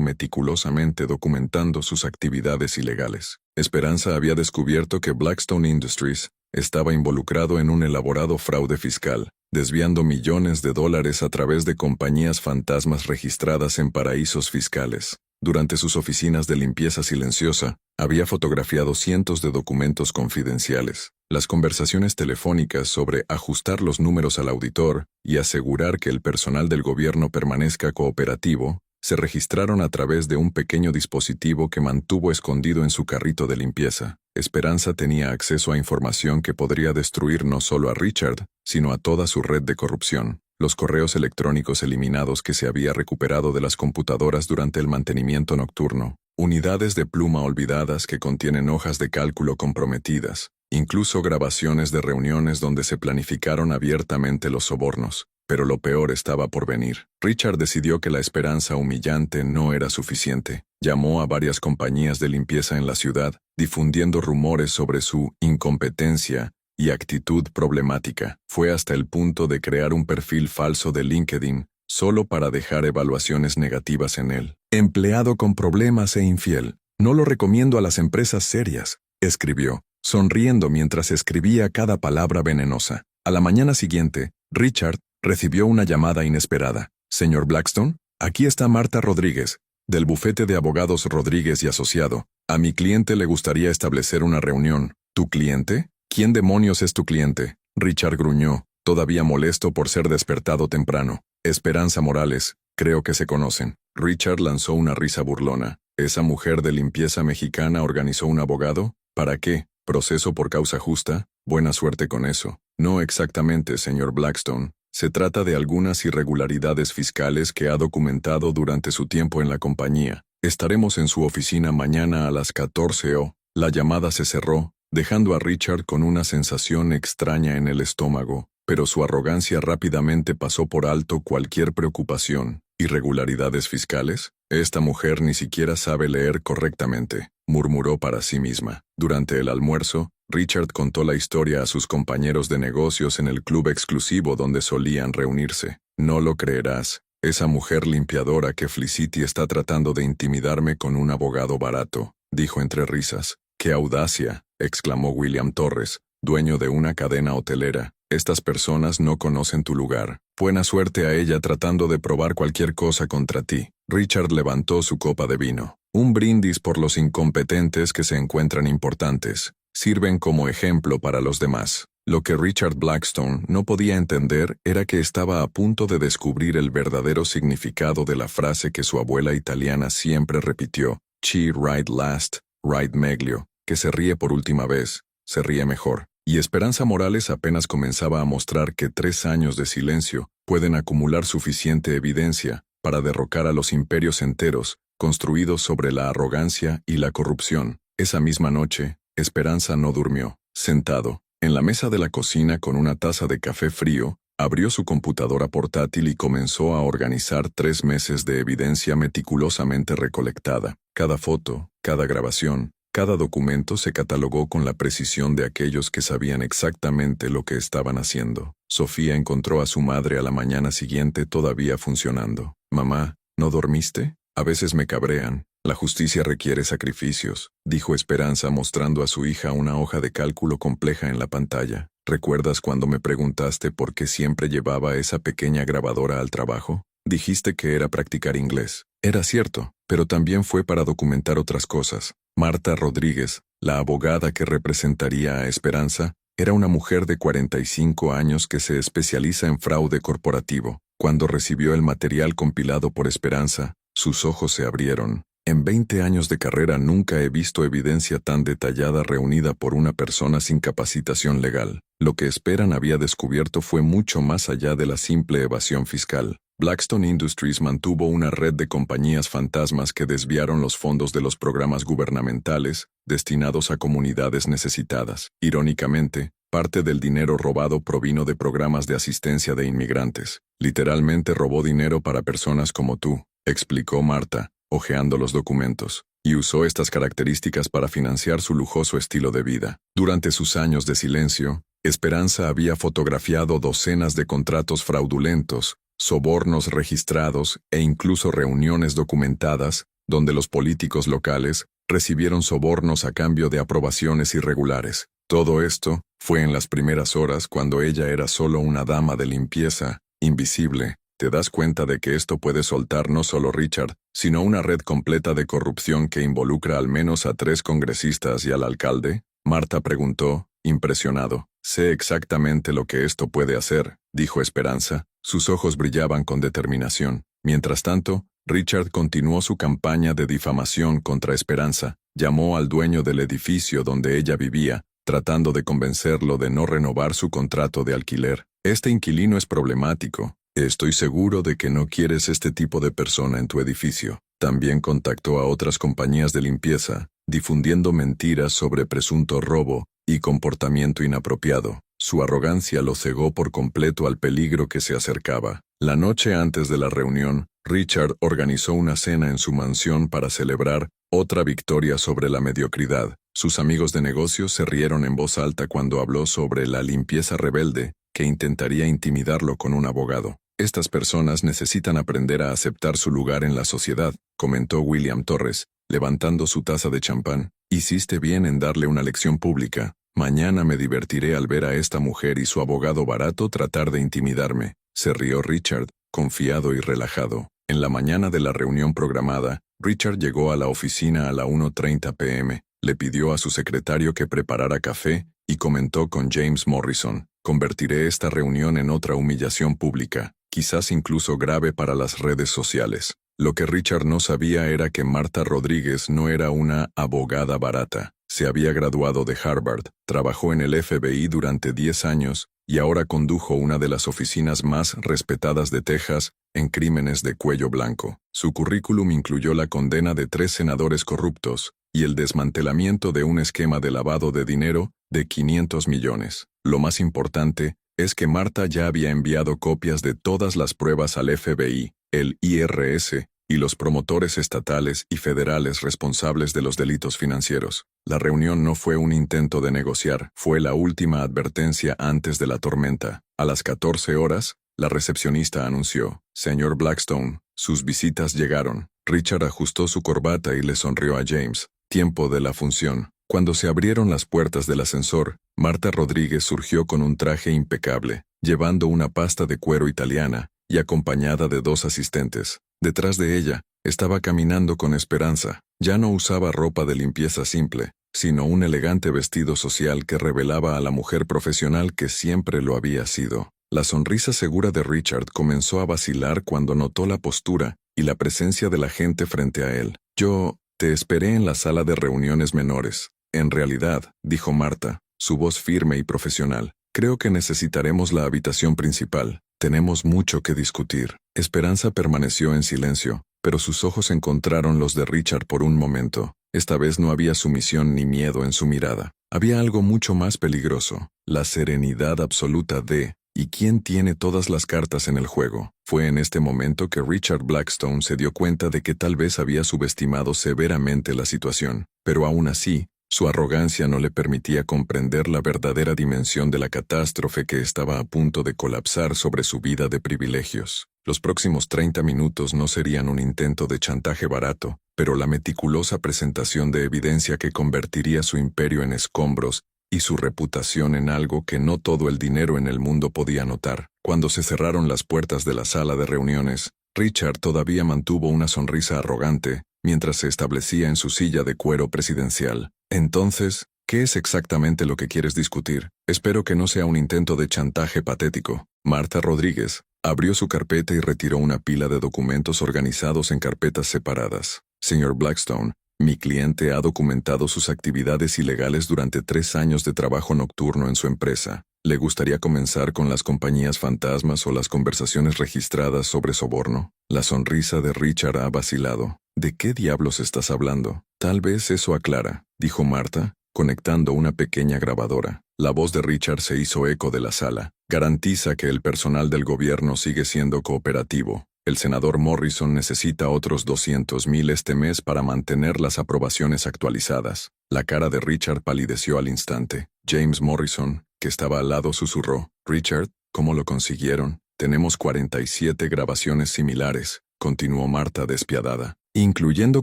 meticulosamente documentando sus actividades ilegales. Esperanza había descubierto que Blackstone Industries estaba involucrado en un elaborado fraude fiscal, desviando millones de dólares a través de compañías fantasmas registradas en paraísos fiscales. Durante sus oficinas de limpieza silenciosa, había fotografiado cientos de documentos confidenciales. Las conversaciones telefónicas sobre ajustar los números al auditor y asegurar que el personal del gobierno permanezca cooperativo se registraron a través de un pequeño dispositivo que mantuvo escondido en su carrito de limpieza. Esperanza tenía acceso a información que podría destruir no solo a Richard, sino a toda su red de corrupción. Los correos electrónicos eliminados que se había recuperado de las computadoras durante el mantenimiento nocturno, unidades de pluma olvidadas que contienen hojas de cálculo comprometidas, incluso grabaciones de reuniones donde se planificaron abiertamente los sobornos. pero lo peor estaba por venir. Richard decidió que la esperanza humillante no era suficiente. Llamó a varias compañías de limpieza en la ciudad, difundiendo rumores sobre su incompetencia y actitud problemática. Fue hasta el punto de crear un perfil falso de LinkedIn, solo para dejar evaluaciones negativas en él. Empleado con problemas e infiel. No lo recomiendo a las empresas serias, escribió, sonriendo mientras escribía cada palabra venenosa. A la mañana siguiente, Richard recibió una llamada inesperada. Señor Blackstone, aquí está Marta Rodríguez, del bufete de abogados Rodríguez y Asociado. A mi cliente le gustaría establecer una reunión. ¿Tu cliente? ¿Quién demonios es tu cliente? Richard gruñó, todavía molesto por ser despertado temprano. Esperanza Morales, creo que se conocen. Richard lanzó una risa burlona. ¿Esa mujer de limpieza mexicana organizó un abogado? ¿Para qué? ¿Proceso por causa justa? Buena suerte con eso. No exactamente, señor Blackstone. Se trata de algunas irregularidades fiscales que ha documentado durante su tiempo en la compañía. Estaremos en su oficina mañana a las 14 o... La llamada se cerró, dejando a Richard con una sensación extraña en el estómago, pero su arrogancia rápidamente pasó por alto cualquier preocupación. ¿Irregularidades fiscales? Esta mujer ni siquiera sabe leer correctamente, murmuró para sí misma. Durante el almuerzo, Richard contó la historia a sus compañeros de negocios en el club exclusivo donde solían reunirse. No lo creerás, esa mujer limpiadora que Felicity está tratando de intimidarme con un abogado barato, dijo entre risas. ¡Qué audacia!, exclamó William Torres, dueño de una cadena hotelera. Estas personas no conocen tu lugar. Buena suerte a ella tratando de probar cualquier cosa contra ti. Richard levantó su copa de vino. Un brindis por los incompetentes que se encuentran importantes. Sirven como ejemplo para los demás. Lo que Richard Blackstone no podía entender era que estaba a punto de descubrir el verdadero significado de la frase que su abuela italiana siempre repitió. Chi ride last, ride meglio, que se ríe por última vez, se ríe mejor. Y Esperanza Morales apenas comenzaba a mostrar que 3 años de silencio pueden acumular suficiente evidencia para derrocar a los imperios enteros construidos sobre la arrogancia y la corrupción. Esa misma noche, Esperanza no durmió. Sentado en la mesa de la cocina con una taza de café frío, abrió su computadora portátil y comenzó a organizar 3 meses de evidencia meticulosamente recolectada. Cada foto, cada grabación, cada documento se catalogó con la precisión de aquellos que sabían exactamente lo que estaban haciendo. Sofía encontró a su madre a la mañana siguiente todavía funcionando. «Mamá, ¿no dormiste? A veces me cabrean. La justicia requiere sacrificios», dijo Esperanza mostrando a su hija una hoja de cálculo compleja en la pantalla. «¿Recuerdas cuando me preguntaste por qué siempre llevaba esa pequeña grabadora al trabajo? Dijiste que era practicar inglés. Era cierto, pero también fue para documentar otras cosas». Marta Rodríguez, la abogada que representaría a Esperanza, era una mujer de 45 años que se especializa en fraude corporativo. Cuando recibió el material compilado por Esperanza, sus ojos se abrieron. En 20 años de carrera nunca he visto evidencia tan detallada reunida por una persona sin capacitación legal. Lo que Esperan había descubierto fue mucho más allá de la simple evasión fiscal. Blackstone Industries mantuvo una red de compañías fantasmas que desviaron los fondos de los programas gubernamentales destinados a comunidades necesitadas. Irónicamente, parte del dinero robado provino de programas de asistencia de inmigrantes. Literalmente robó dinero para personas como tú, explicó Marta, hojeando los documentos, y usó estas características para financiar su lujoso estilo de vida. Durante sus años de silencio, Esperanza había fotografiado docenas de contratos fraudulentos, sobornos registrados e incluso reuniones documentadas donde los políticos locales recibieron sobornos a cambio de aprobaciones irregulares. Todo esto fue en las primeras horas cuando ella era solo una dama de limpieza, invisible. ¿Te das cuenta de que esto puede soltar no solo Richard, sino una red completa de corrupción que involucra al menos a 3 congresistas y al alcalde? Marta preguntó, impresionado. Sé exactamente lo que esto puede hacer, dijo Esperanza. Sus ojos brillaban con determinación. Mientras tanto, Richard continuó su campaña de difamación contra Esperanza. Llamó al dueño del edificio donde ella vivía, tratando de convencerlo de no renovar su contrato de alquiler. Este inquilino es problemático. Estoy seguro de que no quieres este tipo de persona en tu edificio. También contactó a otras compañías de limpieza, difundiendo mentiras sobre presunto robo y comportamiento inapropiado. Su arrogancia lo cegó por completo al peligro que se acercaba. La noche antes de la reunión, Richard organizó una cena en su mansión para celebrar otra victoria sobre la mediocridad. Sus amigos de negocios se rieron en voz alta cuando habló sobre la limpieza rebelde, que intentaría intimidarlo con un abogado. Estas personas necesitan aprender a aceptar su lugar en la sociedad, comentó William Torres, levantando su taza de champán. Hiciste bien en darle una lección pública. Mañana me divertiré al ver a esta mujer y su abogado barato tratar de intimidarme. Se rió Richard, confiado y relajado. En la mañana de la reunión programada, Richard llegó a la oficina a la 1:30 p.m., le pidió a su secretario que preparara café y comentó con James Morrison: convertiré esta reunión en otra humillación pública, quizás incluso grave para las redes sociales. Lo que Richard no sabía era que Marta Rodríguez no era una abogada barata. Se había graduado de Harvard, trabajó en el FBI durante 10 años y ahora condujo una de las oficinas más respetadas de Texas en crímenes de cuello blanco. Su currículum incluyó la condena de 3 senadores corruptos y el desmantelamiento de un esquema de lavado de dinero de 500 millones. Lo más importante es que Marta ya había enviado copias de todas las pruebas al FBI, el IRS y los promotores estatales y federales responsables de los delitos financieros. La reunión no fue un intento de negociar, fue la última advertencia antes de la tormenta. A las 14 horas, la recepcionista anunció: «Señor Blackstone, sus visitas llegaron». Richard ajustó su corbata y le sonrió a James. Tiempo de la función. Cuando se abrieron las puertas del ascensor, Marta Rodríguez surgió con un traje impecable, llevando una pasta de cuero italiana, y acompañada de 2 asistentes. Detrás de ella, estaba caminando con Esperanza. Ya no usaba ropa de limpieza simple, sino un elegante vestido social que revelaba a la mujer profesional que siempre lo había sido. La sonrisa segura de Richard comenzó a vacilar cuando notó la postura y la presencia de la gente frente a él. «Yo te esperé en la sala de reuniones menores. En realidad», dijo Marta, su voz firme y profesional, «creo que necesitaremos la habitación principal. Tenemos mucho que discutir». Esperanza permaneció en silencio, pero sus ojos encontraron los de Richard por un momento. Esta vez no había sumisión ni miedo en su mirada. Había algo mucho más peligroso: la serenidad absoluta de «¿y quién tiene todas las cartas en el juego?». Fue en este momento que Richard Blackstone se dio cuenta de que tal vez había subestimado severamente la situación, pero aún así, su arrogancia no le permitía comprender la verdadera dimensión de la catástrofe que estaba a punto de colapsar sobre su vida de privilegios. Los próximos 30 minutos no serían un intento de chantaje barato, pero la meticulosa presentación de evidencia que convertiría su imperio en escombros y su reputación en algo que no todo el dinero en el mundo podía notar. Cuando se cerraron las puertas de la sala de reuniones, Richard todavía mantuvo una sonrisa arrogante mientras se establecía en su silla de cuero presidencial. «Entonces, ¿qué es exactamente lo que quieres discutir? Espero que no sea un intento de chantaje patético». Marta Rodríguez abrió su carpeta y retiró una pila de documentos organizados en carpetas separadas. «Señor Blackstone, mi cliente ha documentado sus actividades ilegales durante 3 años de trabajo nocturno en su empresa. ¿Le gustaría comenzar con las compañías fantasmas o las conversaciones registradas sobre soborno?» La sonrisa de Richard ha vacilado. «¿De qué diablos estás hablando?» «Tal vez eso aclara», dijo Marta, conectando una pequeña grabadora. La voz de Richard se hizo eco de la sala. «Garantiza que el personal del gobierno sigue siendo cooperativo. El senador Morrison necesita otros 200,000 este mes para mantener las aprobaciones actualizadas». La cara de Richard palideció al instante. James Morrison, que estaba al lado, susurró: «Richard, ¿cómo lo consiguieron?» «Tenemos 47 grabaciones similares», continuó Marta despiadada, «incluyendo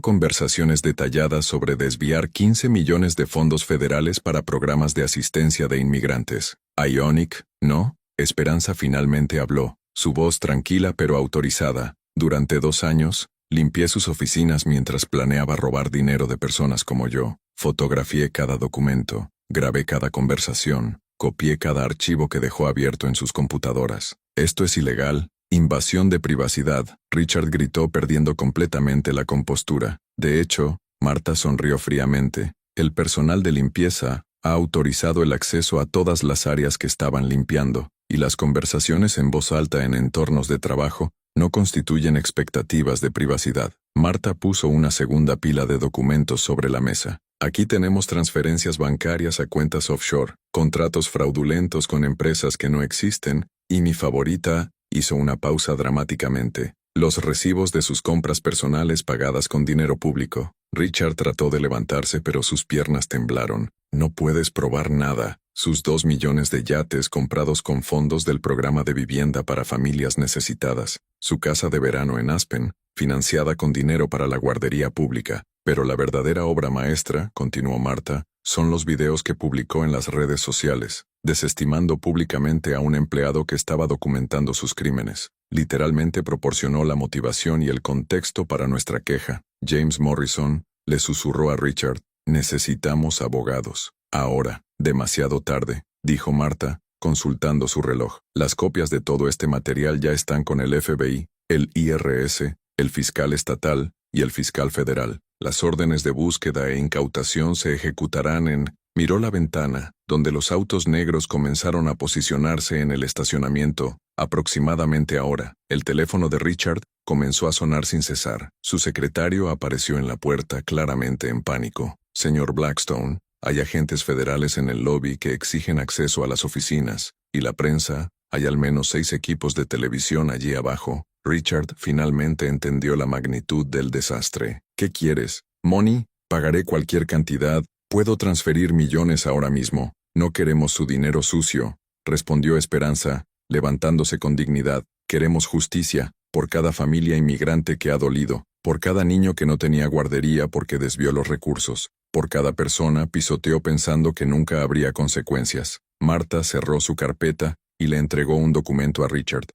conversaciones detalladas sobre desviar 15 millones de fondos federales para programas de asistencia de inmigrantes. Ionic, ¿no?» Esperanza finalmente habló, su voz tranquila pero autorizada. «Durante 2 años, limpié sus oficinas mientras planeaba robar dinero de personas como yo. Fotografié cada documento, grabé cada conversación, copié cada archivo que dejó abierto en sus computadoras. Esto es ilegal. Invasión de privacidad», Richard gritó, perdiendo completamente la compostura. «De hecho», Marta sonrió fríamente, «el personal de limpieza ha autorizado el acceso a todas las áreas que estaban limpiando, y las conversaciones en voz alta en entornos de trabajo no constituyen expectativas de privacidad». Marta puso una segunda pila de documentos sobre la mesa. Aquí tenemos transferencias bancarias a cuentas offshore, contratos fraudulentos con empresas que no existen, y mi favorita, hizo una pausa dramáticamente, los recibos de sus compras personales pagadas con dinero público. Richard trató de levantarse pero sus piernas temblaron. No puedes probar nada. Sus 2 millones de yates comprados con fondos del programa de vivienda para familias necesitadas. Su casa de verano en Aspen, financiada con dinero para la guardería pública. Pero la verdadera obra maestra, continuó Marta, son los videos que publicó en las redes sociales, desestimando públicamente a un empleado que estaba documentando sus crímenes. Literalmente proporcionó la motivación y el contexto para nuestra queja. James Morrison le susurró a Richard, necesitamos abogados. Ahora, demasiado tarde, dijo Marta, consultando su reloj. Las copias de todo este material ya están con el FBI, el IRS, el fiscal estatal y el fiscal federal. Las órdenes de búsqueda e incautación se ejecutarán en... Miró la ventana, donde los autos negros comenzaron a posicionarse en el estacionamiento, aproximadamente ahora. El teléfono de Richard comenzó a sonar sin cesar. Su secretario apareció en la puerta, claramente en pánico. Señor Blackstone, hay agentes federales en el lobby que exigen acceso a las oficinas, y la prensa, hay al menos 6 equipos de televisión allí abajo. Richard finalmente entendió la magnitud del desastre. ¿Qué quieres? Money, pagaré cualquier cantidad, puedo transferir millones ahora mismo. No queremos su dinero sucio, respondió Esperanza, levantándose con dignidad. Queremos justicia, por cada familia inmigrante que ha dolido, por cada niño que no tenía guardería porque desvió los recursos, por cada persona pisoteó pensando que nunca habría consecuencias. Marta cerró su carpeta y le entregó un documento a Richard.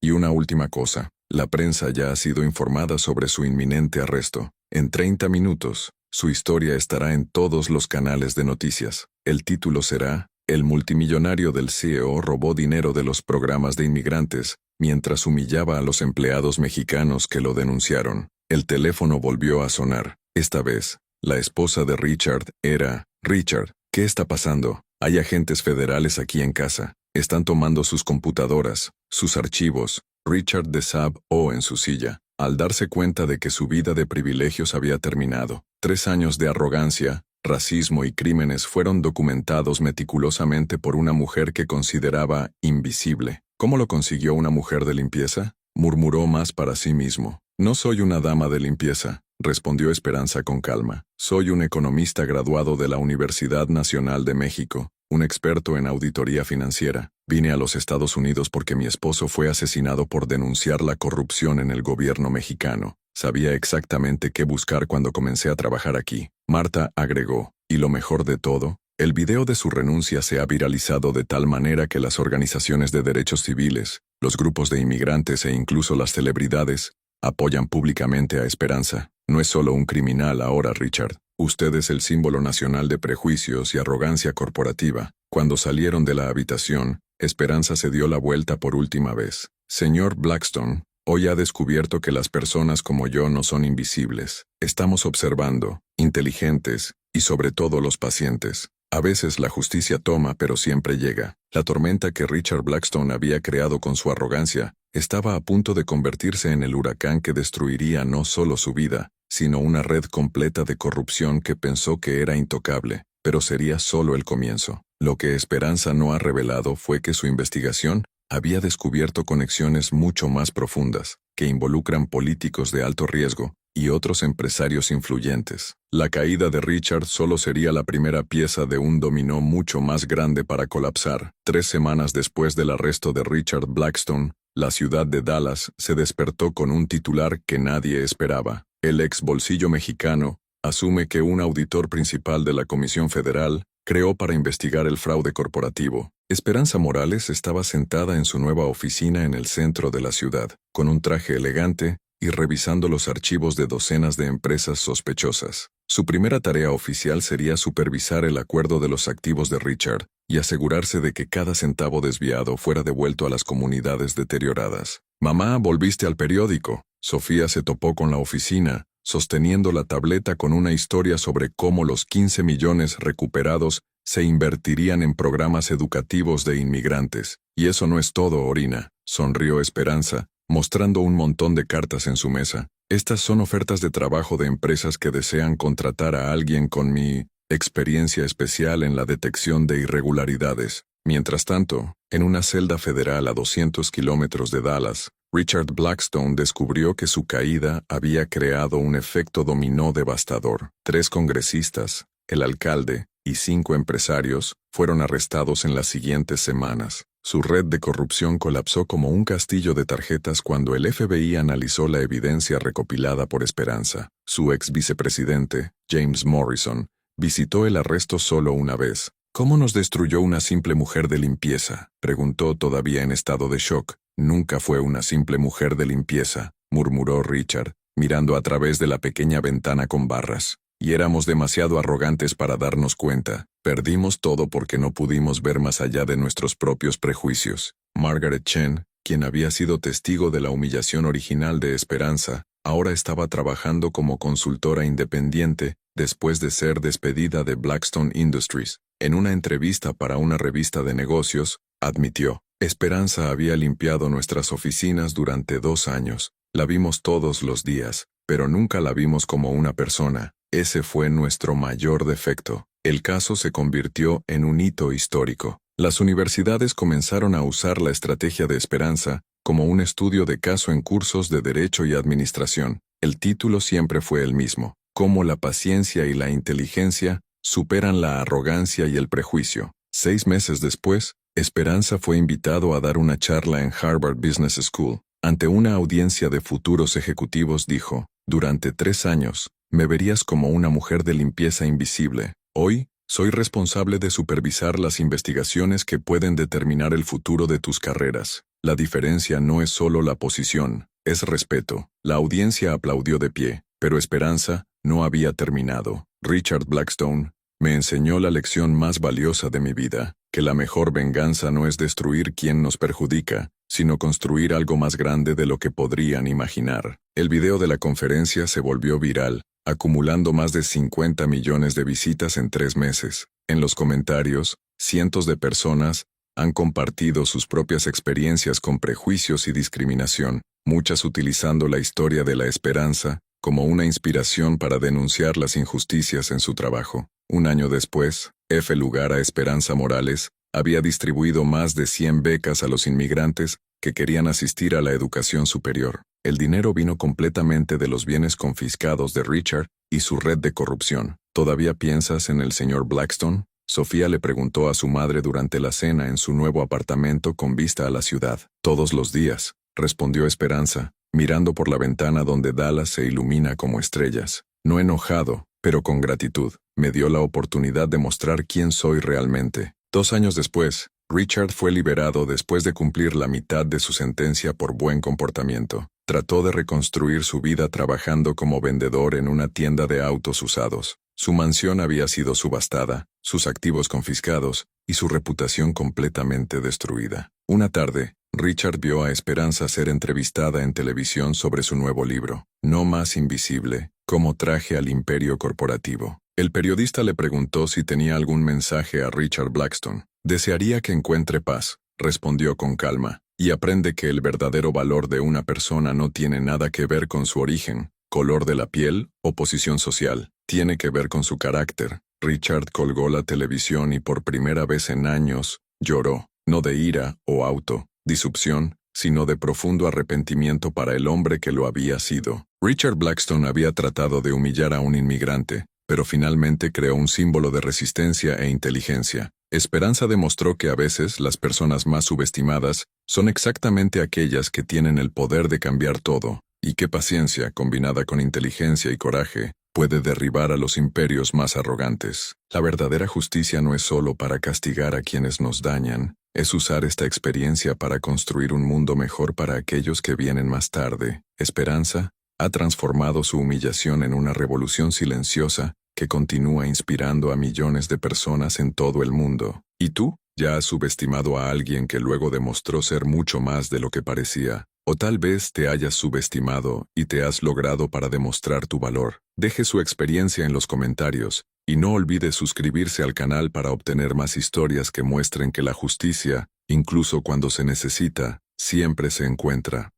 Y una última cosa, la prensa ya ha sido informada sobre su inminente arresto. En 30 minutos, su historia estará en todos los canales de noticias. El título será, El multimillonario del CEO robó dinero de los programas de inmigrantes, mientras humillaba a los empleados mexicanos que lo denunciaron. El teléfono volvió a sonar. Esta vez, la esposa de Richard era, Richard, ¿qué está pasando? Hay agentes federales aquí en casa. Están tomando sus computadoras, sus archivos. Richard desabó en su silla, al darse cuenta de que su vida de privilegios había terminado. 3 años de arrogancia, racismo y crímenes fueron documentados meticulosamente por una mujer que consideraba invisible. ¿Cómo lo consiguió una mujer de limpieza? Murmuró más para sí mismo. No soy una dama de limpieza, respondió Esperanza con calma. Soy un economista graduado de la Universidad Nacional de México, un experto en auditoría financiera. Vine a los Estados Unidos porque mi esposo fue asesinado por denunciar la corrupción en el gobierno mexicano. Sabía exactamente qué buscar cuando comencé a trabajar aquí. Marta agregó, y lo mejor de todo, el video de su renuncia se ha viralizado de tal manera que las organizaciones de derechos civiles, los grupos de inmigrantes e incluso las celebridades, apoyan públicamente a Esperanza. No es solo un criminal ahora, Richard. Usted es el símbolo nacional de prejuicios y arrogancia corporativa. Cuando salieron de la habitación, Esperanza se dio la vuelta por última vez. Señor Blackstone, hoy ha descubierto que las personas como yo no son invisibles. Estamos observando, inteligentes, y sobre todo los pacientes. A veces la justicia toma, pero siempre llega. La tormenta que Richard Blackstone había creado con su arrogancia estaba a punto de convertirse en el huracán que destruiría no solo su vida, sino una red completa de corrupción que pensó que era intocable, pero sería solo el comienzo. Lo que Esperanza no ha revelado fue que su investigación había descubierto conexiones mucho más profundas, que involucran políticos de alto riesgo y otros empresarios influyentes. La caída de Richard solo sería la primera pieza de un dominó mucho más grande para colapsar. 3 semanas después del arresto de Richard Blackstone, la ciudad de Dallas se despertó con un titular que nadie esperaba. El ex bolsillo mexicano asume que un auditor principal de la Comisión Federal creó para investigar el fraude corporativo. Esperanza Morales estaba sentada en su nueva oficina en el centro de la ciudad, con un traje elegante y revisando los archivos de docenas de empresas sospechosas. Su primera tarea oficial sería supervisar el acuerdo de los activos de Richard y asegurarse de que cada centavo desviado fuera devuelto a las comunidades deterioradas. «Mamá, volviste al periódico». Sofía se topó con la oficina, sosteniendo la tableta con una historia sobre cómo los 15 millones recuperados se invertirían en programas educativos de inmigrantes. «Y eso no es todo, Orina», sonrió Esperanza, mostrando un montón de cartas en su mesa. Estas son ofertas de trabajo de empresas que desean contratar a alguien con mi experiencia especial en la detección de irregularidades. Mientras tanto, en una celda federal a 200 kilómetros de Dallas, Richard Blackstone descubrió que su caída había creado un efecto dominó devastador. 3 congresistas, el alcalde y 5 empresarios fueron arrestados en las siguientes semanas. Su red de corrupción colapsó como un castillo de tarjetas cuando el FBI analizó la evidencia recopilada por Esperanza. Su ex vicepresidente, James Morrison, visitó el arresto solo una vez. ¿Cómo nos destruyó una simple mujer de limpieza?, preguntó todavía en estado de shock. Nunca fue una simple mujer de limpieza, murmuró Richard, mirando a través de la pequeña ventana con barras. Y éramos demasiado arrogantes para darnos cuenta. Perdimos todo porque no pudimos ver más allá de nuestros propios prejuicios. Margaret Chen, quien había sido testigo de la humillación original de Esperanza, ahora estaba trabajando como consultora independiente después de ser despedida de Blackstone Industries. En una entrevista para una revista de negocios, admitió: Esperanza había limpiado nuestras oficinas durante 2 años. La vimos todos los días, pero nunca la vimos como una persona. Ese fue nuestro mayor defecto. El caso se convirtió en un hito histórico. Las universidades comenzaron a usar la estrategia de Esperanza como un estudio de caso en cursos de Derecho y Administración. El título siempre fue el mismo: cómo la paciencia y la inteligencia superan la arrogancia y el prejuicio. 6 meses después, Esperanza fue invitado a dar una charla en Harvard Business School. Ante una audiencia de futuros ejecutivos dijo: durante 3 años, me verías como una mujer de limpieza invisible. Hoy, soy responsable de supervisar las investigaciones que pueden determinar el futuro de tus carreras. La diferencia no es solo la posición, es respeto. La audiencia aplaudió de pie, pero Esperanza no había terminado. Richard Blackstone me enseñó la lección más valiosa de mi vida, que la mejor venganza no es destruir quien nos perjudica, sino construir algo más grande de lo que podrían imaginar. El video de la conferencia se volvió viral, acumulando más de 50 millones de visitas en 3 meses. En los comentarios, cientos de personas han compartido sus propias experiencias con prejuicios y discriminación, muchas utilizando la historia de la Esperanza como una inspiración para denunciar las injusticias en su trabajo. Un año después, F. Lugar a Esperanza Morales había distribuido más de 100 becas a los inmigrantes que querían asistir a la educación superior. El dinero vino completamente de los bienes confiscados de Richard y su red de corrupción. ¿Todavía piensas en el señor Blackstone?, Sofía le preguntó a su madre durante la cena en su nuevo apartamento con vista a la ciudad. Todos los días, respondió Esperanza, mirando por la ventana donde Dallas se ilumina como estrellas. No enojado, pero con gratitud. Me dio la oportunidad de mostrar quién soy realmente. 2 años después, Richard fue liberado después de cumplir la mitad de su sentencia por buen comportamiento. Trató de reconstruir su vida trabajando como vendedor en una tienda de autos usados. Su mansión había sido subastada, sus activos confiscados y su reputación completamente destruida. Una tarde, Richard vio a Esperanza ser entrevistada en televisión sobre su nuevo libro, No más invisible, cómo traje al imperio corporativo. El periodista le preguntó si tenía algún mensaje a Richard Blackstone. Desearía que encuentre paz, respondió con calma, y aprende que el verdadero valor de una persona no tiene nada que ver con su origen, color de la piel o posición social. Tiene que ver con su carácter. Richard colgó la televisión y por primera vez en años, lloró, no de ira o disrupción, sino de profundo arrepentimiento para el hombre que lo había sido. Richard Blackstone había tratado de humillar a un inmigrante, pero finalmente creó un símbolo de resistencia e inteligencia. Esperanza demostró que a veces las personas más subestimadas son exactamente aquellas que tienen el poder de cambiar todo, y qué paciencia, combinada con inteligencia y coraje, puede derribar a los imperios más arrogantes. La verdadera justicia no es solo para castigar a quienes nos dañan, es usar esta experiencia para construir un mundo mejor para aquellos que vienen más tarde. Esperanza ha transformado su humillación en una revolución silenciosa que continúa inspirando a millones de personas en todo el mundo. ¿Y tú? ¿Ya has subestimado a alguien que luego demostró ser mucho más de lo que parecía? O tal vez te hayas subestimado y te has logrado para demostrar tu valor. Deje su experiencia en los comentarios y no olvide suscribirse al canal para obtener más historias que muestren que la justicia, incluso cuando se necesita, siempre se encuentra.